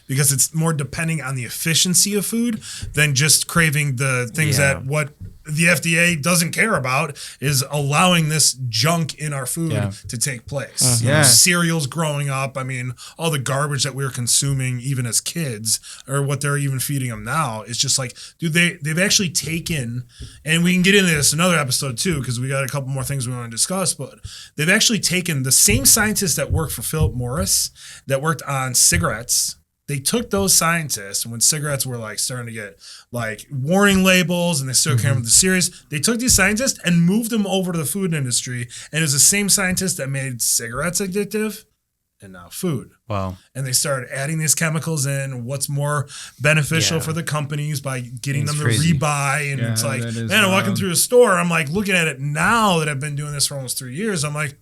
because it's more depending on the efficiency of food than just craving the things Yeah. that what the FDA doesn't care about is allowing this junk in our food Yeah. to take place. You know, Yeah. cereals growing up, I mean, all the garbage that we were consuming even as kids or what they're even feeding them now, it's just like, dude, they've actually taken, and we can get into this another episode too, because we got a couple more things we want to discuss, but they've actually taken the same scientists that worked for Philip Morris that worked on cigarettes. They took those scientists, and when cigarettes were like starting to get like warning labels and they still came with the series, they took these scientists and moved them over to the food industry. And it was the same scientists that made cigarettes addictive and now food. Wow. And they started adding these chemicals in, what's more beneficial Yeah. for the companies by getting It's them crazy. to rebuy. And Yeah, it's like, that is man, I'm walking wild. through a store, I'm like looking at it now that I've been doing this for almost 3 years. I'm like,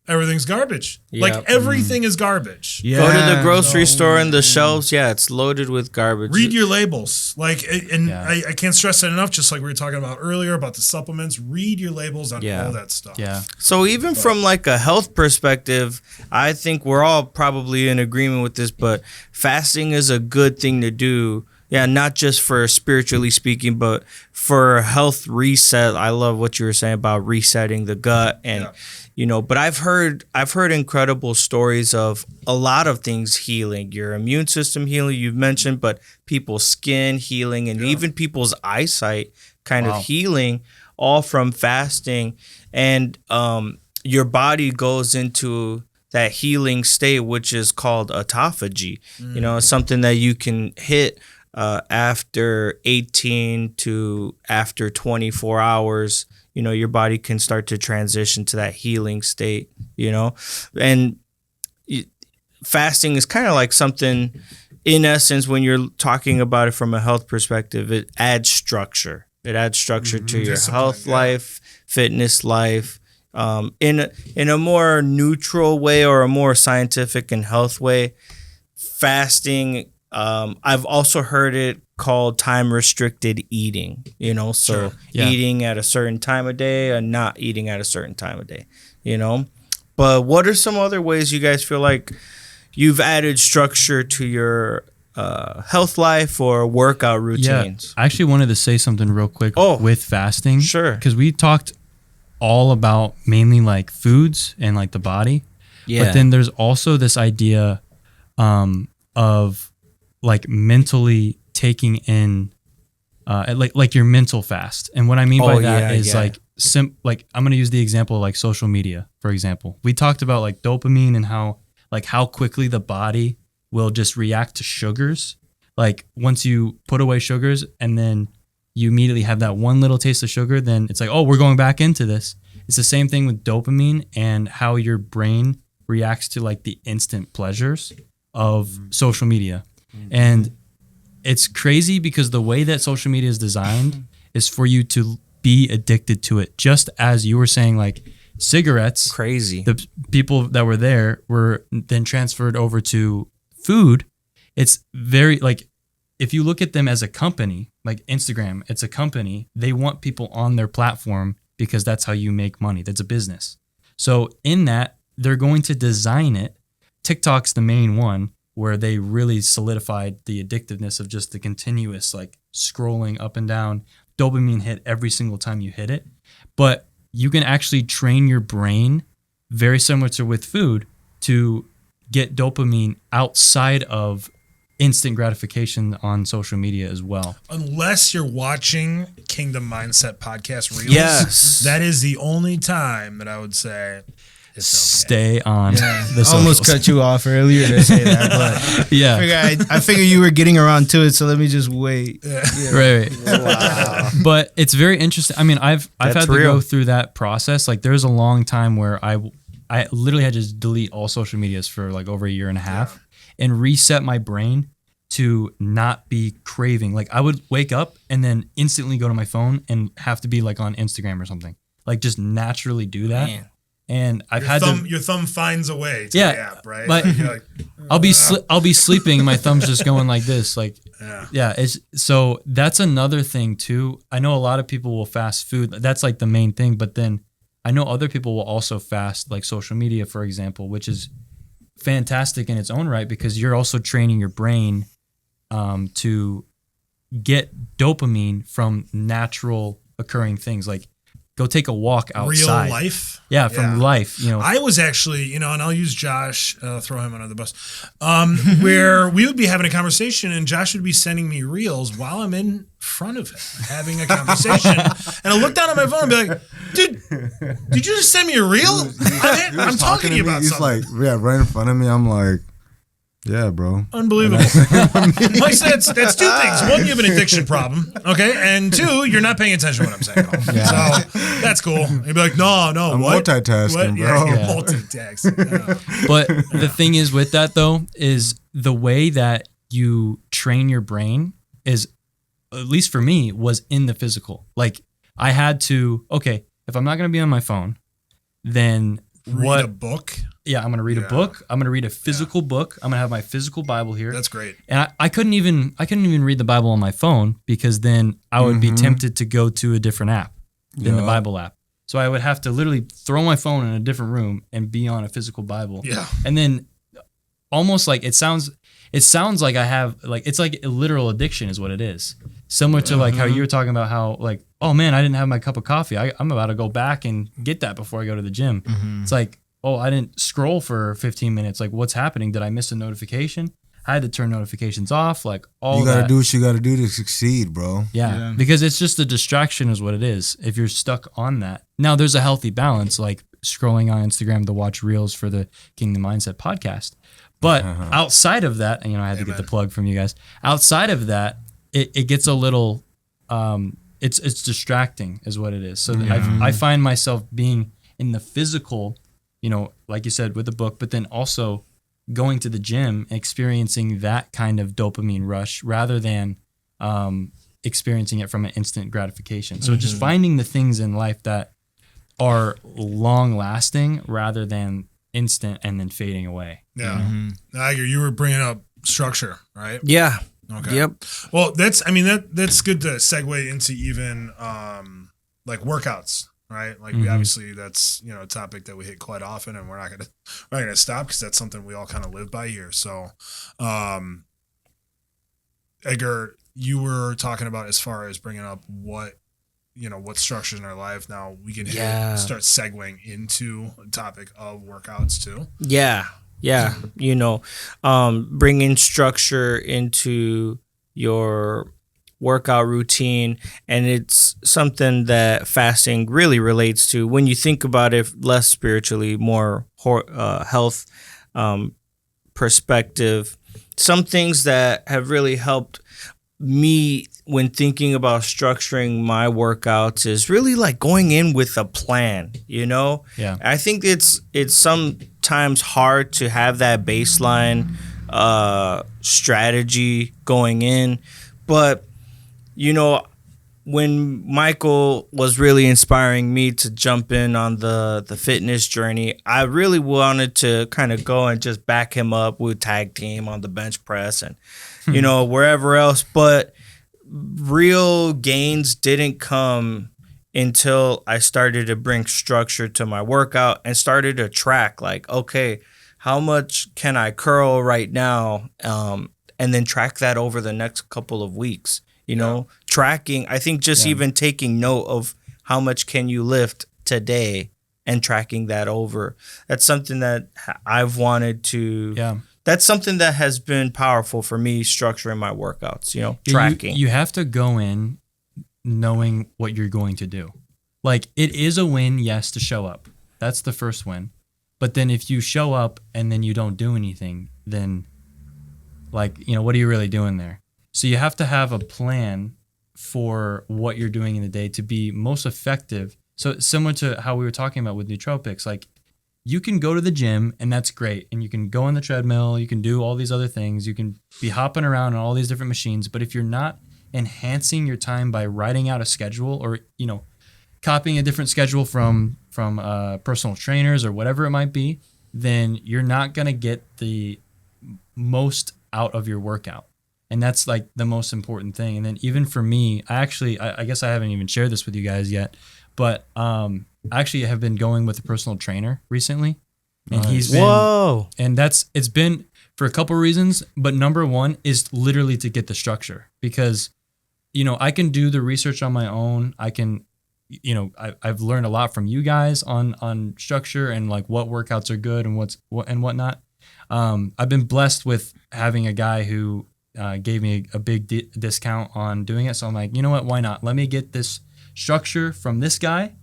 everything's garbage. Yep. Like everything is garbage. Yeah. Go to the grocery store and the shelves, yeah, it's loaded with garbage. Read your labels. Like, and Yeah. I can't stress that enough, just like we were talking about earlier about the supplements. Read your labels on Yeah. all that stuff. Yeah. So even from like a health perspective, I think we're all probably in agreement with this, but fasting is a good thing to do. Yeah, not just for spiritually speaking, but for a health reset. I love what you were saying about resetting the gut and Yeah. you know, but I've heard incredible stories of a lot of things healing, your immune system healing, you've mentioned, but people's skin healing and even people's eyesight kind Wow. of healing, all from fasting. And your body goes into that healing state, which is called autophagy. You know, it's something that you can hit after 18 to after 24 hours. You know, your body can start to transition to that healing state, you know, and fasting is kind of like something, in essence, when you're talking about it from a health perspective, it adds structure. It adds structure to your Discipline, health yeah. life, fitness life, in a more neutral way or a more scientific and health way. Fasting, I've also heard it called time restricted eating, you know, so Sure. Yeah. eating at a certain time of day and not eating at a certain time of day, you know. But what are some other ways you guys feel like you've added structure to your health life or workout routines? Yeah. I actually wanted to say something real quick Oh. with fasting. Sure. Because we talked all about mainly like foods and like the body. But then there's also this idea of like mentally taking in like your mental fast. And what I mean by Oh, that yeah, is yeah. like I'm going to use the example of like social media, for example. We talked about like dopamine and how quickly the body will just react to sugars. like once you put away sugars and then you immediately have that one little taste of sugar, then it's like, oh, we're going back into this. It's the same thing with dopamine and how your brain reacts to like the instant pleasures of social media. And it's crazy because the way that social media is designed is for you to be addicted to it. Just as you were saying, like cigarettes, Crazy. the people that were there were then transferred over to food. It's very like, if you look at them as a company, like Instagram, it's a company. They want people on their platform because that's how you make money. That's a business. So in that, they're going to design it. TikTok's the main one where they really solidified the addictiveness of just the continuous like scrolling up and down, dopamine hit every single time you hit it. But you can actually train your brain very similar to with food to get dopamine outside of instant gratification on social media as well. Unless you're watching Kingdom Mindset podcast reels. Yes. That is the only time that I would say it's okay. Stay on the socials. Almost cut you off earlier to say that, but Yeah. I figure you were getting around to it, so let me just wait. Right. Wow. But it's very interesting. I mean, I've That's had to real. go through that process. Like there's a long time where I literally had to just delete all social medias for like over a year and a half and reset my brain to not be craving. Like I would wake up and then instantly go to my phone and have to be like on Instagram or something. Like just naturally do that. Man. And I've Your thumb finds a way to Yeah, the app, right? but- You're like, I'll be sleeping and my thumb's just going like this. Like yeah. it's so that's another thing too. I know a lot of people will fast food. That's like the main thing, but then I know other people will also fast like social media, for example, which is fantastic in its own right because you're also training your brain to get dopamine from natural occurring things. Like go take a walk outside. Real life. Yeah, from life. You know, I was actually, and I'll use Josh, throw him under the bus, where we would be having a conversation and Josh would be sending me reels while I'm in front of him having a conversation. And I look down at my phone and be like, dude, did you just send me a reel? I'm talking to you about He's something. like, yeah, right in front of me. I'm like, yeah, bro. Unbelievable. Like, that's two things. One, you have an addiction problem, okay? And two, you're not paying attention to what I'm saying at all. So that's cool. You'd be like, no, I'm what? multitasking, What? bro. Yeah, Yeah. multitasking. Yeah. But the thing is with that though, is the way that you train your brain is, at least for me, was in the physical. Like I had to, okay, if I'm not going to be on my phone, then Read a book. Yeah, I'm going to read a book. I'm going to read a physical book. I'm going to have my physical Bible here. That's great. And I couldn't even read the Bible on my phone because then I would be tempted to go to a different app than the Bible app. So I would have to literally throw my phone in a different room and be on a physical Bible. Yeah. And then almost like it sounds like I have like, it's like a literal addiction is what it is. Similar to like how you were talking about how like, oh man, I didn't have my cup of coffee. I'm about to go back and get that before I go to the gym. It's like, oh, I didn't scroll for 15 minutes. Like what's happening? Did I miss a notification? I had to turn notifications off. Like all You gotta that. do what you gotta do to succeed, bro. Yeah, because it's just a distraction is what it is. If you're stuck on that. Now there's a healthy balance, like scrolling on Instagram to watch reels for the Kingdom Mindset podcast. But outside of that, and I had to get the plug from you guys. Outside of that, it gets a little, it's distracting is what it is. So I find myself being in the physical, like you said, with the book, but then also going to the gym, experiencing that kind of dopamine rush rather than experiencing it from an instant gratification. So just finding the things in life that are long lasting rather than instant and then fading away. Yeah. Iger, you were bringing up structure, right? Yeah. Okay. Yep. Well, that's good to segue into even like workouts, right? Like we obviously that's a topic that we hit quite often, and we're not gonna stop because that's something we all kind of live by here. So, Edgar, you were talking about as far as bringing up what structures in our life. Now we can start segueing into the topic of workouts too. Yeah. Bringing structure into your workout routine, and it's something that fasting really relates to when you think about it less spiritually, more health perspective. some things that have really helped me when thinking about structuring my workouts is really like going in with a plan, you know? Yeah. I think it's sometimes hard to have that baseline strategy going in, but you know, when Michael was really inspiring me to jump in on the fitness journey, I really wanted to kind of go and just back him up with tag team on the bench press and, you know, wherever else. But real gains didn't come until I started to bring structure to my workout and started to track like, okay, how much can I curl right now? And then track that over the next couple of weeks. You know, tracking, I think just even taking note of how much can you lift today and tracking that over. That's something that I've wanted to, that's something that has been powerful for me structuring my workouts, you know, tracking. You have to go in knowing what you're going to do. Like, it is a win, yes, to show up. That's the first win. But then if you show up and then you don't do anything, then, like, you know, what are you really doing there? So you have to have a plan for what you're doing in the day to be most effective. So similar to how we were talking about with nootropics, like you can go to the gym and that's great. And you can go on the treadmill, you can do all these other things. You can be hopping around on all these different machines. But if you're not enhancing your time by writing out a schedule or, you know, copying a different schedule from personal trainers or whatever it might be, then you're not going to get the most out of your workout. And that's like the most important thing. And then even for me, I guess I haven't even shared this with you guys yet, but I actually have been going with a personal trainer recently. And he's been, and it's been for a couple of reasons, but number one is literally to get the structure because, you know, I can do the research on my own. I can, you know, I've learned a lot from you guys on structure and like what workouts are good and whatnot. I've been blessed with having a guy who gave me a big discount on doing it. So I'm like, you know what? Why not? Let me get this structure from this guy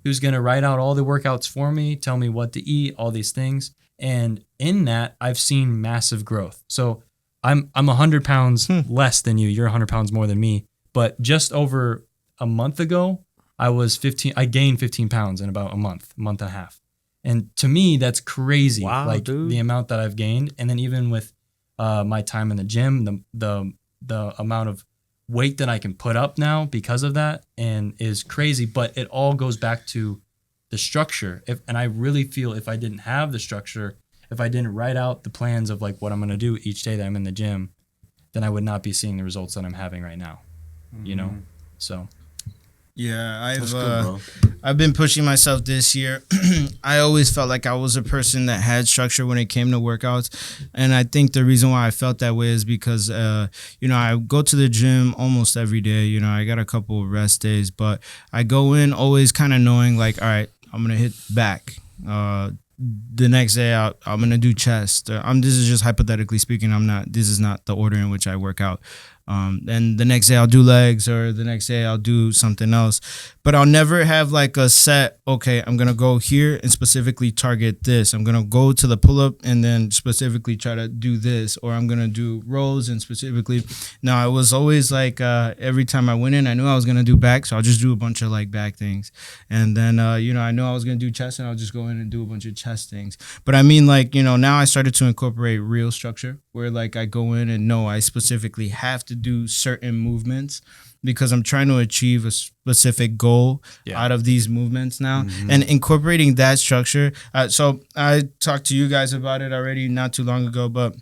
who's going to write out all the workouts for me, tell me what to eat, all these things. And in that, I've seen massive growth. So I'm 100 pounds less than you. You're 100 pounds more than me. But just over a month ago, I gained 15 pounds in about a month and a half. And to me, that's crazy. Wow, like dude. The amount that I've gained. And then even with my time in the gym, the amount of weight that I can put up now because of that and is crazy. But it all goes back to the structure. And I really feel if I didn't have the structure, if I didn't write out the plans of like what I'm going to do each day that I'm in the gym, then I would not be seeing the results that I'm having right now. You know, so. Yeah, That's good, bro. I've been pushing myself this year. I always felt like I was a person that had structure when it came to workouts. And I think the reason why I felt that way is because, you know, I go to the gym almost every day. You know, I got a couple of rest days, but I go in always kind of knowing like, all right, I'm going to hit back. The next day I'm going to do chest. This is just hypothetically speaking. This is not the order in which I work out. And the next day I'll do legs or the next day I'll do something else. But I'll never have like a set, okay, I'm going to go here and specifically target this. I'm going to go to the pull-up and then specifically try to do this. Or I'm going to do rows and specifically. Now, it was always like every time I went in, I knew I was going to do back. So I'll just do a bunch of like back things. And then, you know, I know I was going to do chest and I'll just go in and do a bunch of chest things. But I mean, like, you know, now I started to incorporate real structure where like I go in and know I specifically have to do certain movements because I'm trying to achieve a specific goal out of these movements now and incorporating that structure. So I talked to you guys about it already not too long ago, but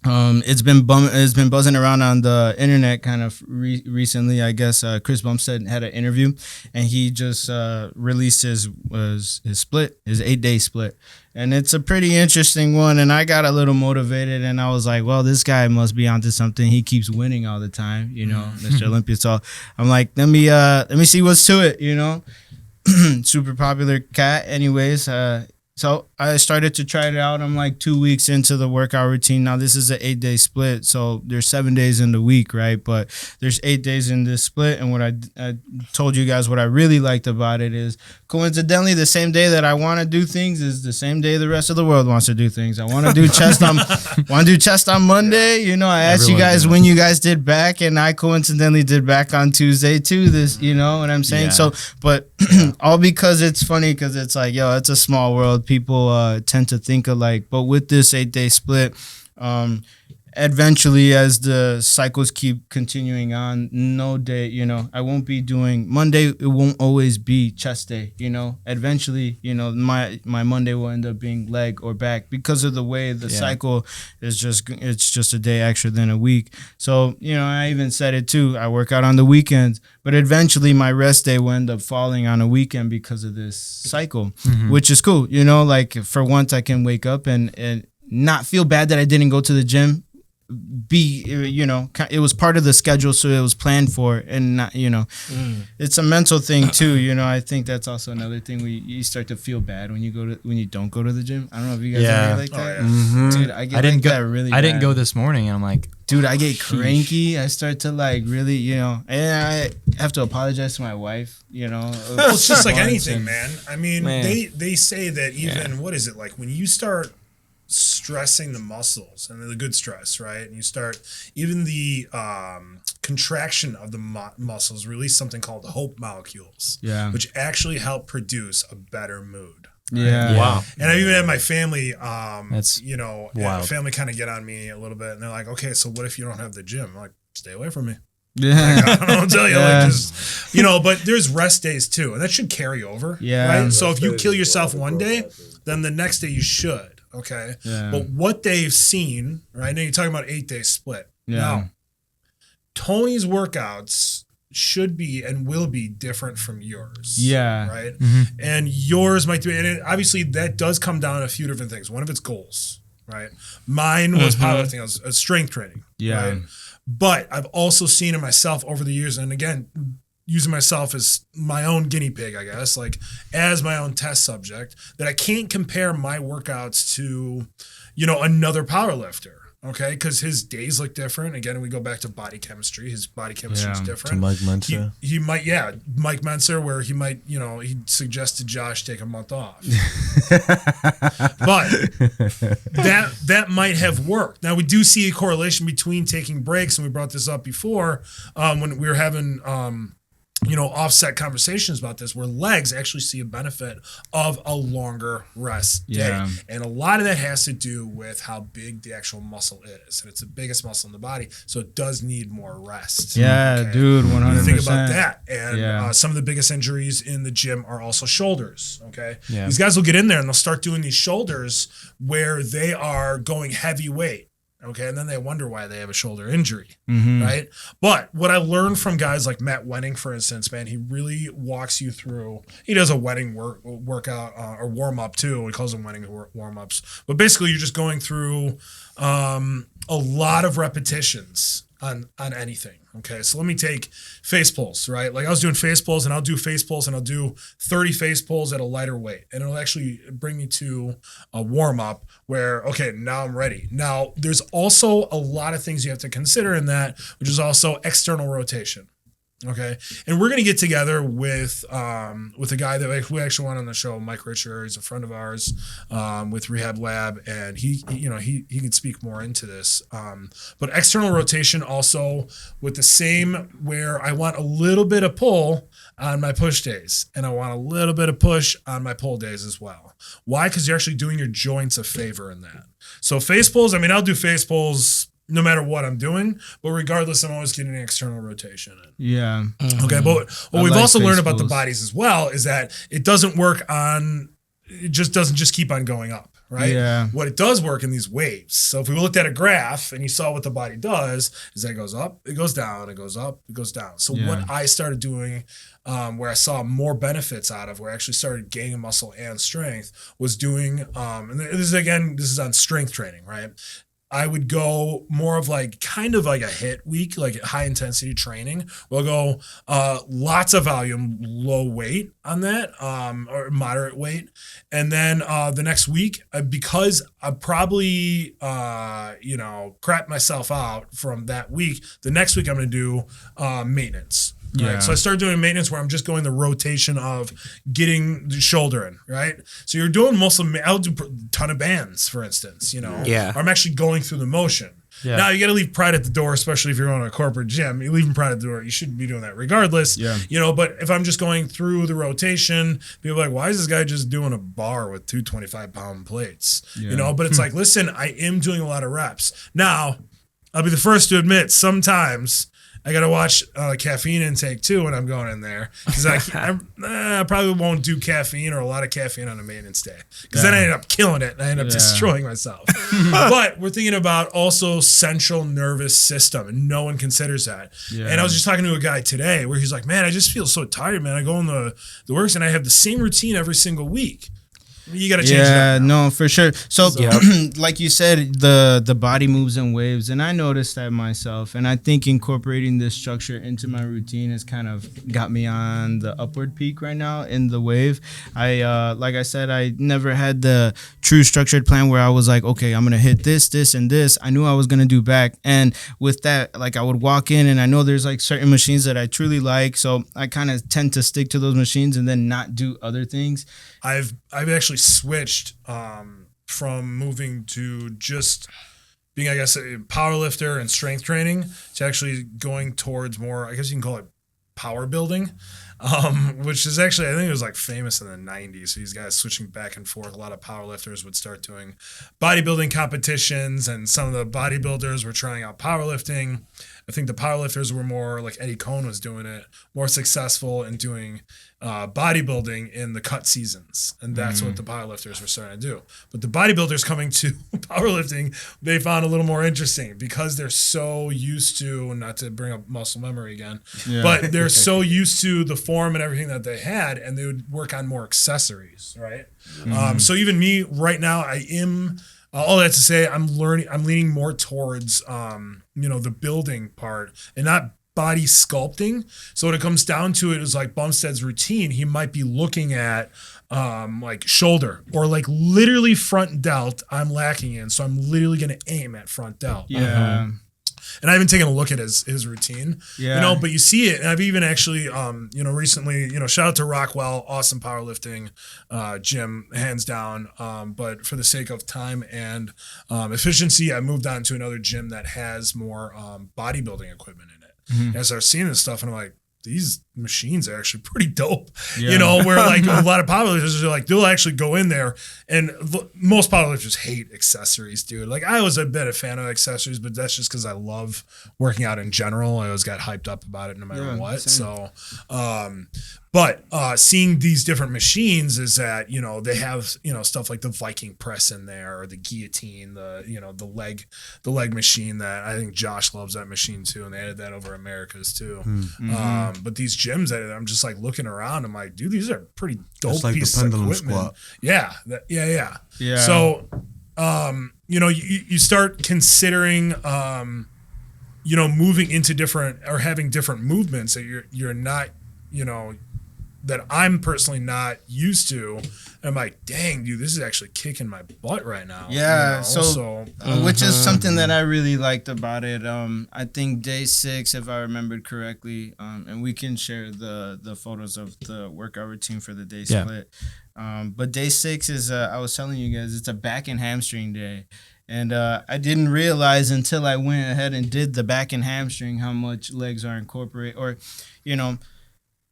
it's been buzzing around on the internet kind of recently. I guess Chris Bumstead had an interview and he just released his 8-day split. And it's a pretty interesting one. And I got a little motivated and I was like, well, this guy must be onto something. He keeps winning all the time, you know, Mr. Olympia. So I'm like, let me see what's to it, you know. Super popular cat anyways. So I started to try it out. I'm like 2 weeks into the workout routine. Now this is an 8-day split, so there's 7 days in the week, right? But there's 8 days in this split, and what I told you guys what I really liked about it is coincidentally the same day that I want to do things is the same day the rest of the world wants to do things. I want to do chest on Monday. You know, I asked you guys when you guys did back, and I coincidentally did back on Tuesday too. This, you know what I'm saying? Yeah. So, but all because it's funny because it's like, yo, it's a small world. People tend to think alike. But with this 8-day split, eventually as the cycles keep continuing on, no day, you know, I won't be doing Monday. It won't always be chest day, you know. Eventually, you know, my Monday will end up being leg or back because of the way the cycle is it's just a day extra than a week. So, you know, I even said it too. I work out on the weekends, but eventually my rest day will end up falling on a weekend because of this cycle, which is cool. You know, like for once I can wake up and not feel bad that I didn't go to the gym. You know, it was part of the schedule, so it was planned for, and not, you know, it's a mental thing too. You know, I think that's also another thing. You start to feel bad when you don't go to the gym. I don't know if you guys ever like that. Dude, I didn't go really. I didn't go this morning, and I'm like, dude, I get cranky. I start to like really, you know, and I have to apologize to my wife. You know, well, it's just like anything, man. I mean, they say that even what is it like when you start stressing the muscles and the good stress, right? And you start even the contraction of the muscles release something called hope molecules, which actually help produce a better mood. Right? Yeah. Wow. And I even had my family, That's you know, wild. family kind of get on me a little bit, and they're like, "Okay, so what if you don't have the gym?" I'm like, "Stay away from me." Yeah. Like, I don't tell you, like just, you know, but there's rest days too, and that should carry over. Yeah. Right. So if you kill yourself one day, then the next day you should. Okay. Yeah. But what they've seen, right? Now you're talking about 8-day split. Yeah. Now, Tony's workouts should be and will be different from yours. Yeah. Right. And yours might be, and obviously that does come down to a few different things. One of it's goals, right? Mine was powerlifting, I was strength training. Yeah. Right? But I've also seen in myself over the years, and again, using myself as my own guinea pig, I guess, like as my own test subject, that I can't compare my workouts to, you know, another power lifter. Okay, because his days look different. Again, we go back to body chemistry. His body chemistry is different. To Mike Mensa. He might, Mike Mensa, where he might, you know, he suggested Josh take a month off. But that might have worked. Now, we do see a correlation between taking breaks, and we brought this up before when we were having you know, offset conversations about this, where legs actually see a benefit of a longer rest day. Yeah. And a lot of that has to do with how big the actual muscle is. And it's the biggest muscle in the body, so it does need more rest. Yeah, dude, 100%. Think about that. And Yeah. some of the biggest injuries in the gym are also shoulders, okay? Yeah. These guys will get in there and they'll start doing these shoulders where they are going heavyweight. Okay, and then they wonder why they have a shoulder injury, right? But what I learned from guys like Matt Wenning, for instance, man, he really walks you through. He does a Wenning workout or warm up too. He calls them Wenning warm ups. But basically, you're just going through a lot of repetitions on anything. Okay, so let me take face pulls, right? Like I was doing face pulls, and I'll do face pulls, and I'll do 30 face pulls at a lighter weight, and it'll actually bring me to a warm up where, okay, now I'm ready. Now there's also a lot of things you have to consider in that, which is also external rotation. Okay, and we're gonna get together with a guy that we actually went on the show, Mike Richer. He's a friend of ours with Rehab Lab, and he can speak more into this. But external rotation also with the same, where I want a little bit of pull on my push days, and I want a little bit of push on my pull days as well. Why? Because you're actually doing your joints a favor in that. So face pulls, I mean, I'll do face pulls no matter what I'm doing, but regardless, I'm always getting external rotation in. Yeah. Okay, but what we've like also learned about the face pulls. bodies as well is that it doesn't work on, it just doesn't just keep on going up, right? Yeah. What it does work in these waves. So if we looked at a graph and you saw what the body does, is that it goes up, it goes down, it goes up, it goes down. So what I started doing, where I saw more benefits out of, where I actually started gaining muscle and strength, was doing, and this is on strength training, right? I would go more of like kind of like a hit week, like high intensity training. We'll go lots of volume, low weight on that, or moderate weight. And then the next week, because I probably, crap myself out from that week, the next week I'm going to do maintenance. Yeah. Right. So I started doing maintenance where I'm just going the rotation of getting the shoulder in, right? So you're doing I'll do a ton of bands, for instance, Yeah. Or I'm actually going through the motion. Yeah. Now you got to leave pride at the door, especially if you're going to a corporate gym. You're leaving pride at the door. You shouldn't be doing that regardless. Yeah. But if I'm just going through the rotation, people are like, why is this guy just doing a bar with two 25-pound plates? Yeah. But it's like, listen, I am doing a lot of reps. Now, I'll be the first to admit sometimes I got to watch caffeine intake too when I'm going in there, because I probably won't do caffeine or a lot of caffeine on a maintenance day, because then I end up killing it and I end up destroying myself. But we're thinking about also central nervous system, and no one considers that. Yeah. And I was just talking to a guy today where he's like, man, I just feel so tired, man. I go in the works and I have the same routine every single week. You got to change Yeah, that now. no, for sure. So, like you said, the body moves in waves, and I noticed that myself. And I think incorporating this structure into my routine has kind of got me on the upward peak right now in the wave. Like I said, I never had the true structured plan where I was like, okay, I'm gonna hit this, and this. I knew I was gonna do back, and with that, like I would walk in, and I know there's like certain machines that I truly like, so I kind of tend to stick to those machines and then not do other things. I've actually switched from moving to just being, I guess, a power lifter and strength training to actually going towards more, I guess you can call it power building, which is actually, I think it was like famous in the 90s. So these guys switching back and forth. A lot of power lifters would start doing bodybuilding competitions, and some of the bodybuilders were trying out powerlifting. I think the powerlifters were more like Eddie Cohn was doing it, more successful in doing bodybuilding in the cut seasons. And that's what the powerlifters were starting to do. But the bodybuilders coming to powerlifting, they found a little more interesting, because they're so used to, not to bring up muscle memory again, but they're so used to the form and everything that they had, and they would work on more accessories, right? So even me right now, I am... all that to say, I'm leaning more towards, the building part and not body sculpting. So when it comes down to it, is like Bumstead's routine. He might be looking at like shoulder or like literally front delt. I'm lacking in, so I'm literally going to aim at front delt. Yeah. And I haven't taken a look at his routine, but you see it. And I've even actually, recently, shout out to Rockwell, awesome powerlifting gym, hands down. But for the sake of time and efficiency, I moved on to another gym that has more bodybuilding equipment in it. And I started seeing this stuff, and I'm like, these machines are actually pretty dope, where like a lot of powerlifters are like, they'll actually go in there, and most powerlifters hate accessories, dude. Like, I was a bit a fan of accessories, but that's just because I love working out in general. I always got hyped up about it no matter what. Same. So, but seeing these different machines is that, they have, stuff like the Viking press in there, or the guillotine, the leg machine that I think Josh loves that machine too. And they added that over America's too. But these gyms that I'm just like looking around, I'm like, dude, these are pretty dope It's like pieces the pendulum of equipment. squat. Yeah. Yeah. So, you start considering, moving into different, or having different movements that you're not, that I'm personally not used to. And I'm like, dang, dude, this is actually kicking my butt right now. Yeah, which is something that I really liked about it. I think day 6, if I remembered correctly, and we can share the photos of the workout routine for the day split. But day 6 is, I was telling you guys, it's a back and hamstring day. And I didn't realize until I went ahead and did the back and hamstring how much legs are incorporated, or,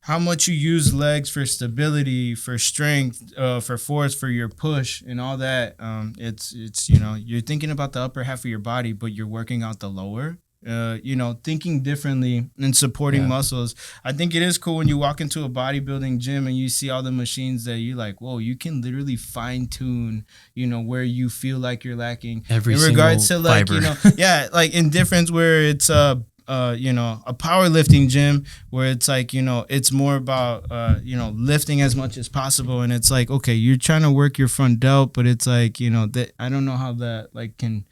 how much you use legs for stability, for strength, for force, for your push, and all that. It's you're thinking about the upper half of your body, but you're working out the lower. Thinking differently and supporting muscles. I think it is cool when you walk into a bodybuilding gym and you see all the machines that you're like, whoa, you can literally fine tune, where you feel like you're lacking. Every in regards to like, fiber. like in difference where it's a powerlifting gym where it's like, it's more about, lifting as much as possible. And it's like, okay, you're trying to work your front delt, but it's like, that I don't know how that like can,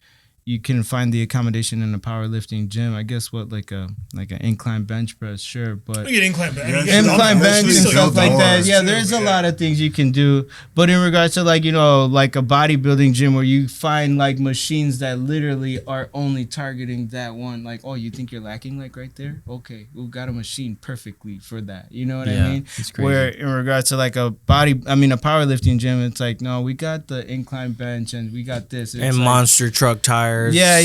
you can find the accommodation in a powerlifting gym. I guess like an incline bench press, sure, but We get incline bench. incline bench and stuff like that. Yeah, too, there's a lot of things you can do. But in regards to like like a bodybuilding gym where you find like machines that literally are only targeting that one, like, oh, you think you're lacking like right there? Okay, we've got a machine perfectly for that. You know what I mean? It's crazy. Where in regards to like a powerlifting gym, it's like, no, we got the incline bench and we got this. It's And like, monster truck tires. Yeah.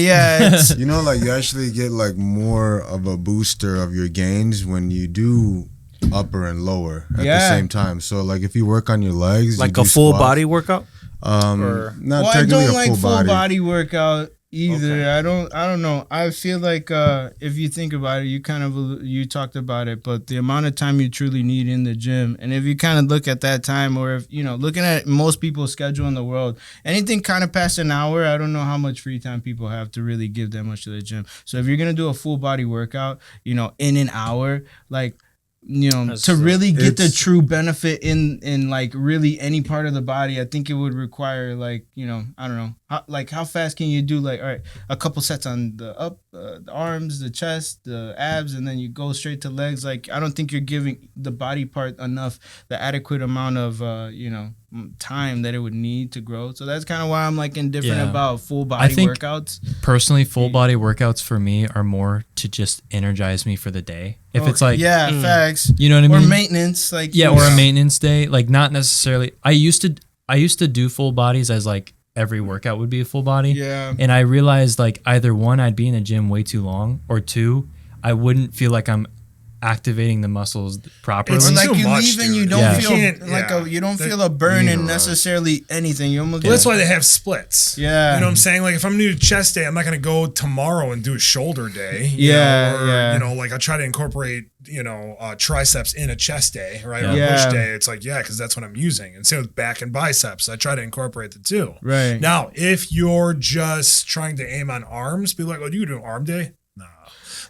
It's, You know, like you actually get like more of a booster of your gains when you do upper and lower at the same time. So like if you work on your legs, Like you a do full squats, body workout? not I technically don't a like full full body. body workout either. Okay. I don't know. I feel like if you think about it, you talked about it, but the amount of time you truly need in the gym, and if you kind of look at that time, or if looking at most people's schedule in the world, anything kind of past an hour, I don't know how much free time people have to really give that much to the gym. So if you're gonna do a full body workout, in an hour, like, to really get the true benefit in like really any part of the body, I think it would require like, I don't know, how fast can you do like, all right, a couple sets on the arms, the chest, the abs, and then you go straight to legs. Like, I don't think you're giving the body part enough, the adequate amount of, time that it would need to grow. So that's kind of why I'm like indifferent about full body I think workouts. Personally, full body workouts for me are more to just energize me for the day. If it's like, facts. you know what I mean? Or maintenance, like or a maintenance day, like not necessarily. I used to do full bodies as like every workout would be a full body. Yeah. And I realized like either one, I'd be in the gym way too long, or two, I wouldn't feel like I'm activating the muscles properly. It's Or like too you much, leave and you dude. don't Yeah. feel You can't- like yeah. you don't That- feel a burn need in a necessarily anything. You almost Well, that's why they have splits. Yeah. You know what I'm saying? Like if I'm new to chest day, I'm not going to go tomorrow and do a shoulder day. Like I try to incorporate, triceps in a chest day, right? Or Yeah. push day. It's like, because that's what I'm using. And same with back and biceps. I try to incorporate the two. Right. Now, if you're just trying to aim on arms, be like, oh, do you do an arm day? No.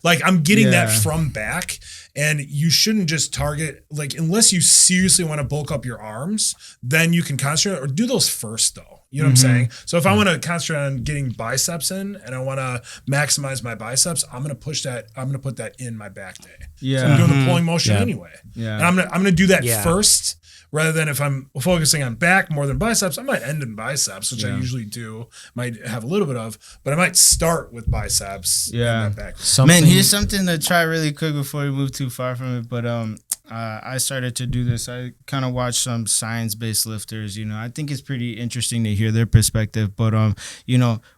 Like I'm getting that Yeah. from back. And you shouldn't just target, like, unless you seriously want to bulk up your arms, then you can concentrate or do those first, though. You know what I'm saying? So if I want to concentrate on getting biceps in and I want to maximize my biceps, I'm going to push that. I'm going to put that in my back day. Yeah. So I'm doing the pulling motion Yeah. anyway. Yeah. And I'm going to do that Yeah. first. Rather than if I'm focusing on back more than biceps, I might end in biceps, which I usually do. Might have a little bit of, but I might start with biceps. Yeah. And then back. Something, Man, here's something to try really quick before we move too far from it. But I started to do this. I kind of watched some science-based lifters. I think it's pretty interesting to hear their perspective. But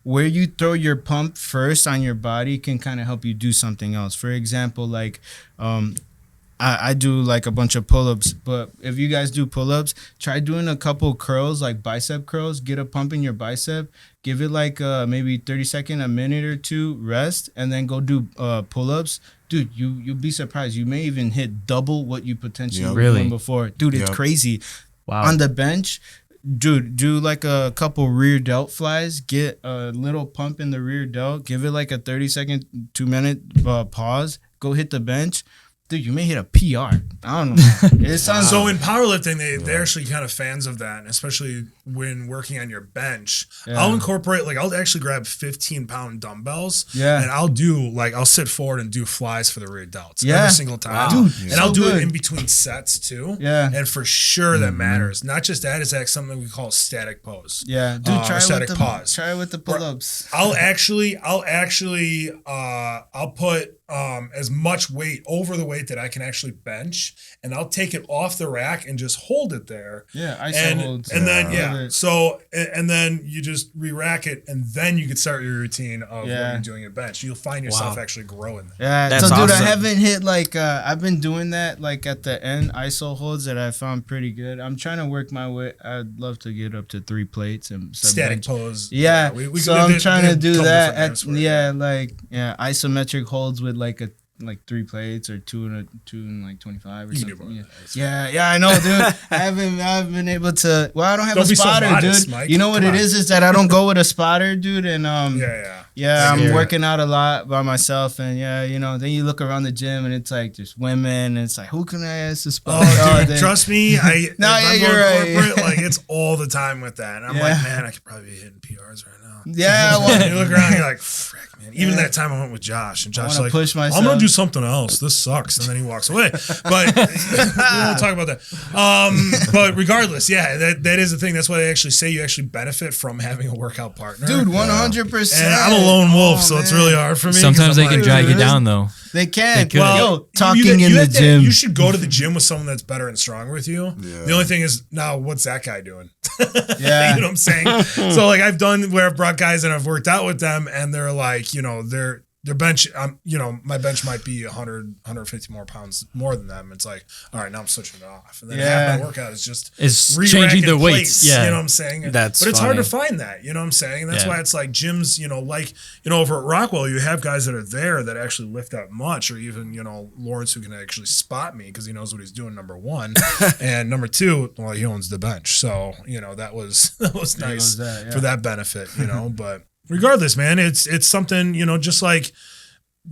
where you throw your pump first on your body can kind of help you do something else. For example, like I do like a bunch of pull-ups, but if you guys do pull-ups, try doing a couple curls, like bicep curls. Get a pump in your bicep, give it like maybe 30 seconds, a minute or two, rest, and then go do pull-ups. Dude, you'll be surprised. You may even hit double what you potentially were Really? doing before. Dude, it's crazy. wow. On the bench, dude, do like a couple rear delt flies. Get a little pump in the rear delt. Give it like a 30-second, 2-minute pause. Go hit the bench. Dude, you may hit a PR. I don't know. It sounds So in powerlifting, they're actually kind of fans of that, and especially when working on your bench. Yeah. I'll incorporate, like, I'll actually grab 15-pound dumbbells, Yeah. and I'll sit forward and do flies for the rear delts Yeah. every single time. Dude, and so I'll do good. it in between sets too. Yeah. And for sure that matters. Not just that, it's actually something we call a static pose. Yeah, dude, try static with pause. Try it with the pull-ups. I'll put as much weight over the weight that I can actually bench, and I'll take it off the rack and just hold it there. Yeah, ISO and holds. and then Yeah. so and then you just re-rack it, and then you can start your routine of Yeah. when you're doing a bench. You'll find yourself actually growing. Yeah, That's so dude, awesome. I haven't hit like I've been doing that like at the end ISO holds that I found pretty good. I'm trying to work my way. I'd love to get up to 3 plates and sub Static bench. pose. Yeah, we so did- I'm did trying a to do couple that. different names for it. Isometric holds with like a like 3 plates or two and like 25 or You can do something. more. Yeah, I know, dude. I haven't been able to. Well, I don't have Don't a be so spotter, modest, dude. Mike. You know what Come it on. is that I don't go with a spotter, dude. And Yeah. I'm Scary. working out a lot by myself, and then you look around the gym and it's like there's women, and it's like who can I ask to spot? Oh, dude, then- trust me. If I'm you're going right. corporate, like it's all the time with that. And I'm like, man, I could probably be hitting PRs right now. Yeah, And you look around, you're like, frick, man. Even that time I went with Josh, and Josh was wanna like, push myself. I'm gonna do something else. This sucks, and then he walks away. But we won't talk about that. But regardless, that is the thing. That's why they actually say you actually benefit from having a workout partner, dude, 100%. And I'm a lone wolf, so it's really hard for me. 'cause Sometimes I'm they can like, drag you down though. They can. could. Yo, talking in you the have to- gym. you should go to the gym with someone that's better and stronger with you. Yeah. The only thing is, now what's that guy doing? Yeah. You know what I'm saying? So like I've done where I've brought guys and I've worked out with them, and they're like, their bench, my bench might be 100, 150 more pounds more than them. It's like, all right, now I'm switching it off. And then half my workout is just changing the re-racking weights. plates, Yeah. You know what I'm saying? That's But it's hard to funny. find that, you know what I'm saying? And that's Yeah. why it's like gyms, over at Rockwell, you have guys that are there that actually lift that much, or even, Lawrence, who can actually spot me because he knows what he's doing, number one. And number two, well, he owns the bench. So, that was nice that, yeah. for that benefit, but regardless, man, it's something, just like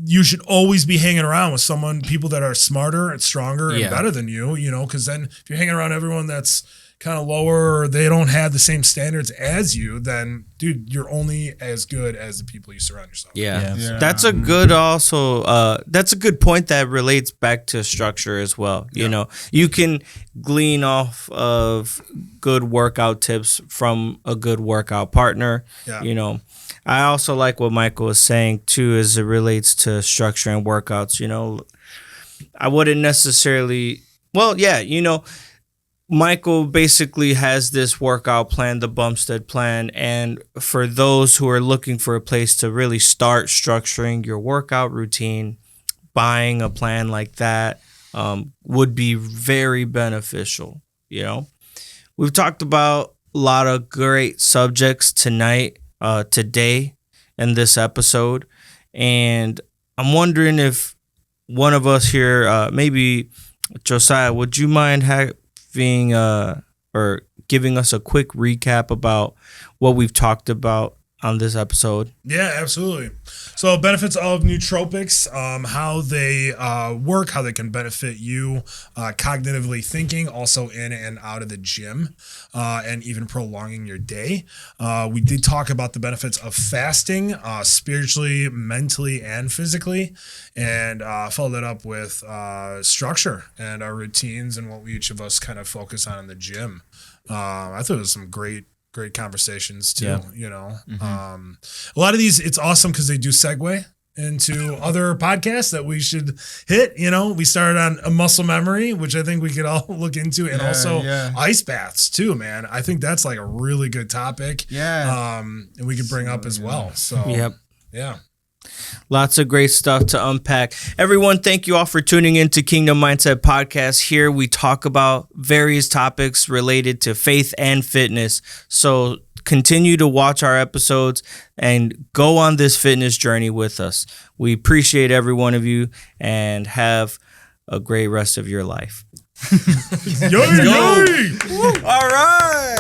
you should always be hanging around with people that are smarter and stronger and Yeah. better than you, because then if you're hanging around everyone that's kind of lower, or they don't have the same standards as you, then dude, you're only as good as the people you surround yourself with. Yeah. That's a good that's a good point that relates back to structure as well. You can glean off of good workout tips from a good workout partner. Yeah. I also like what Michael was saying too, as it relates to structure and workouts. I wouldn't necessarily, Michael basically has this workout plan, the Bumstead plan. And for those who are looking for a place to really start structuring your workout routine, buying a plan like that would be very beneficial. We've talked about a lot of great subjects today in this episode. And I'm wondering if one of us here, maybe Josiah, would you mind having or giving us a quick recap about what we've talked about on this episode? Yeah, absolutely. So benefits of nootropics, how they work, how they can benefit you cognitively thinking, also in and out of the gym, and even prolonging your day. We did talk about the benefits of fasting, spiritually, mentally, and physically, and follow that up with structure and our routines and what we each of us kind of focus on in the gym. I thought it was some great conversations too. A lot of these, it's awesome because they do segue into other podcasts that we should hit. We started on a muscle memory, which I think we could all look into, and also ice baths too, man. I think that's like a really good topic. And we could bring up as well. So yeah. Lots of great stuff to unpack. Everyone, thank you all for tuning in to Kingdom Mindset Podcast. Here we talk about various topics related to faith and fitness. So continue to watch our episodes and go on this fitness journey with us. We appreciate every one of you, and have a great rest of your life. Yay! All right.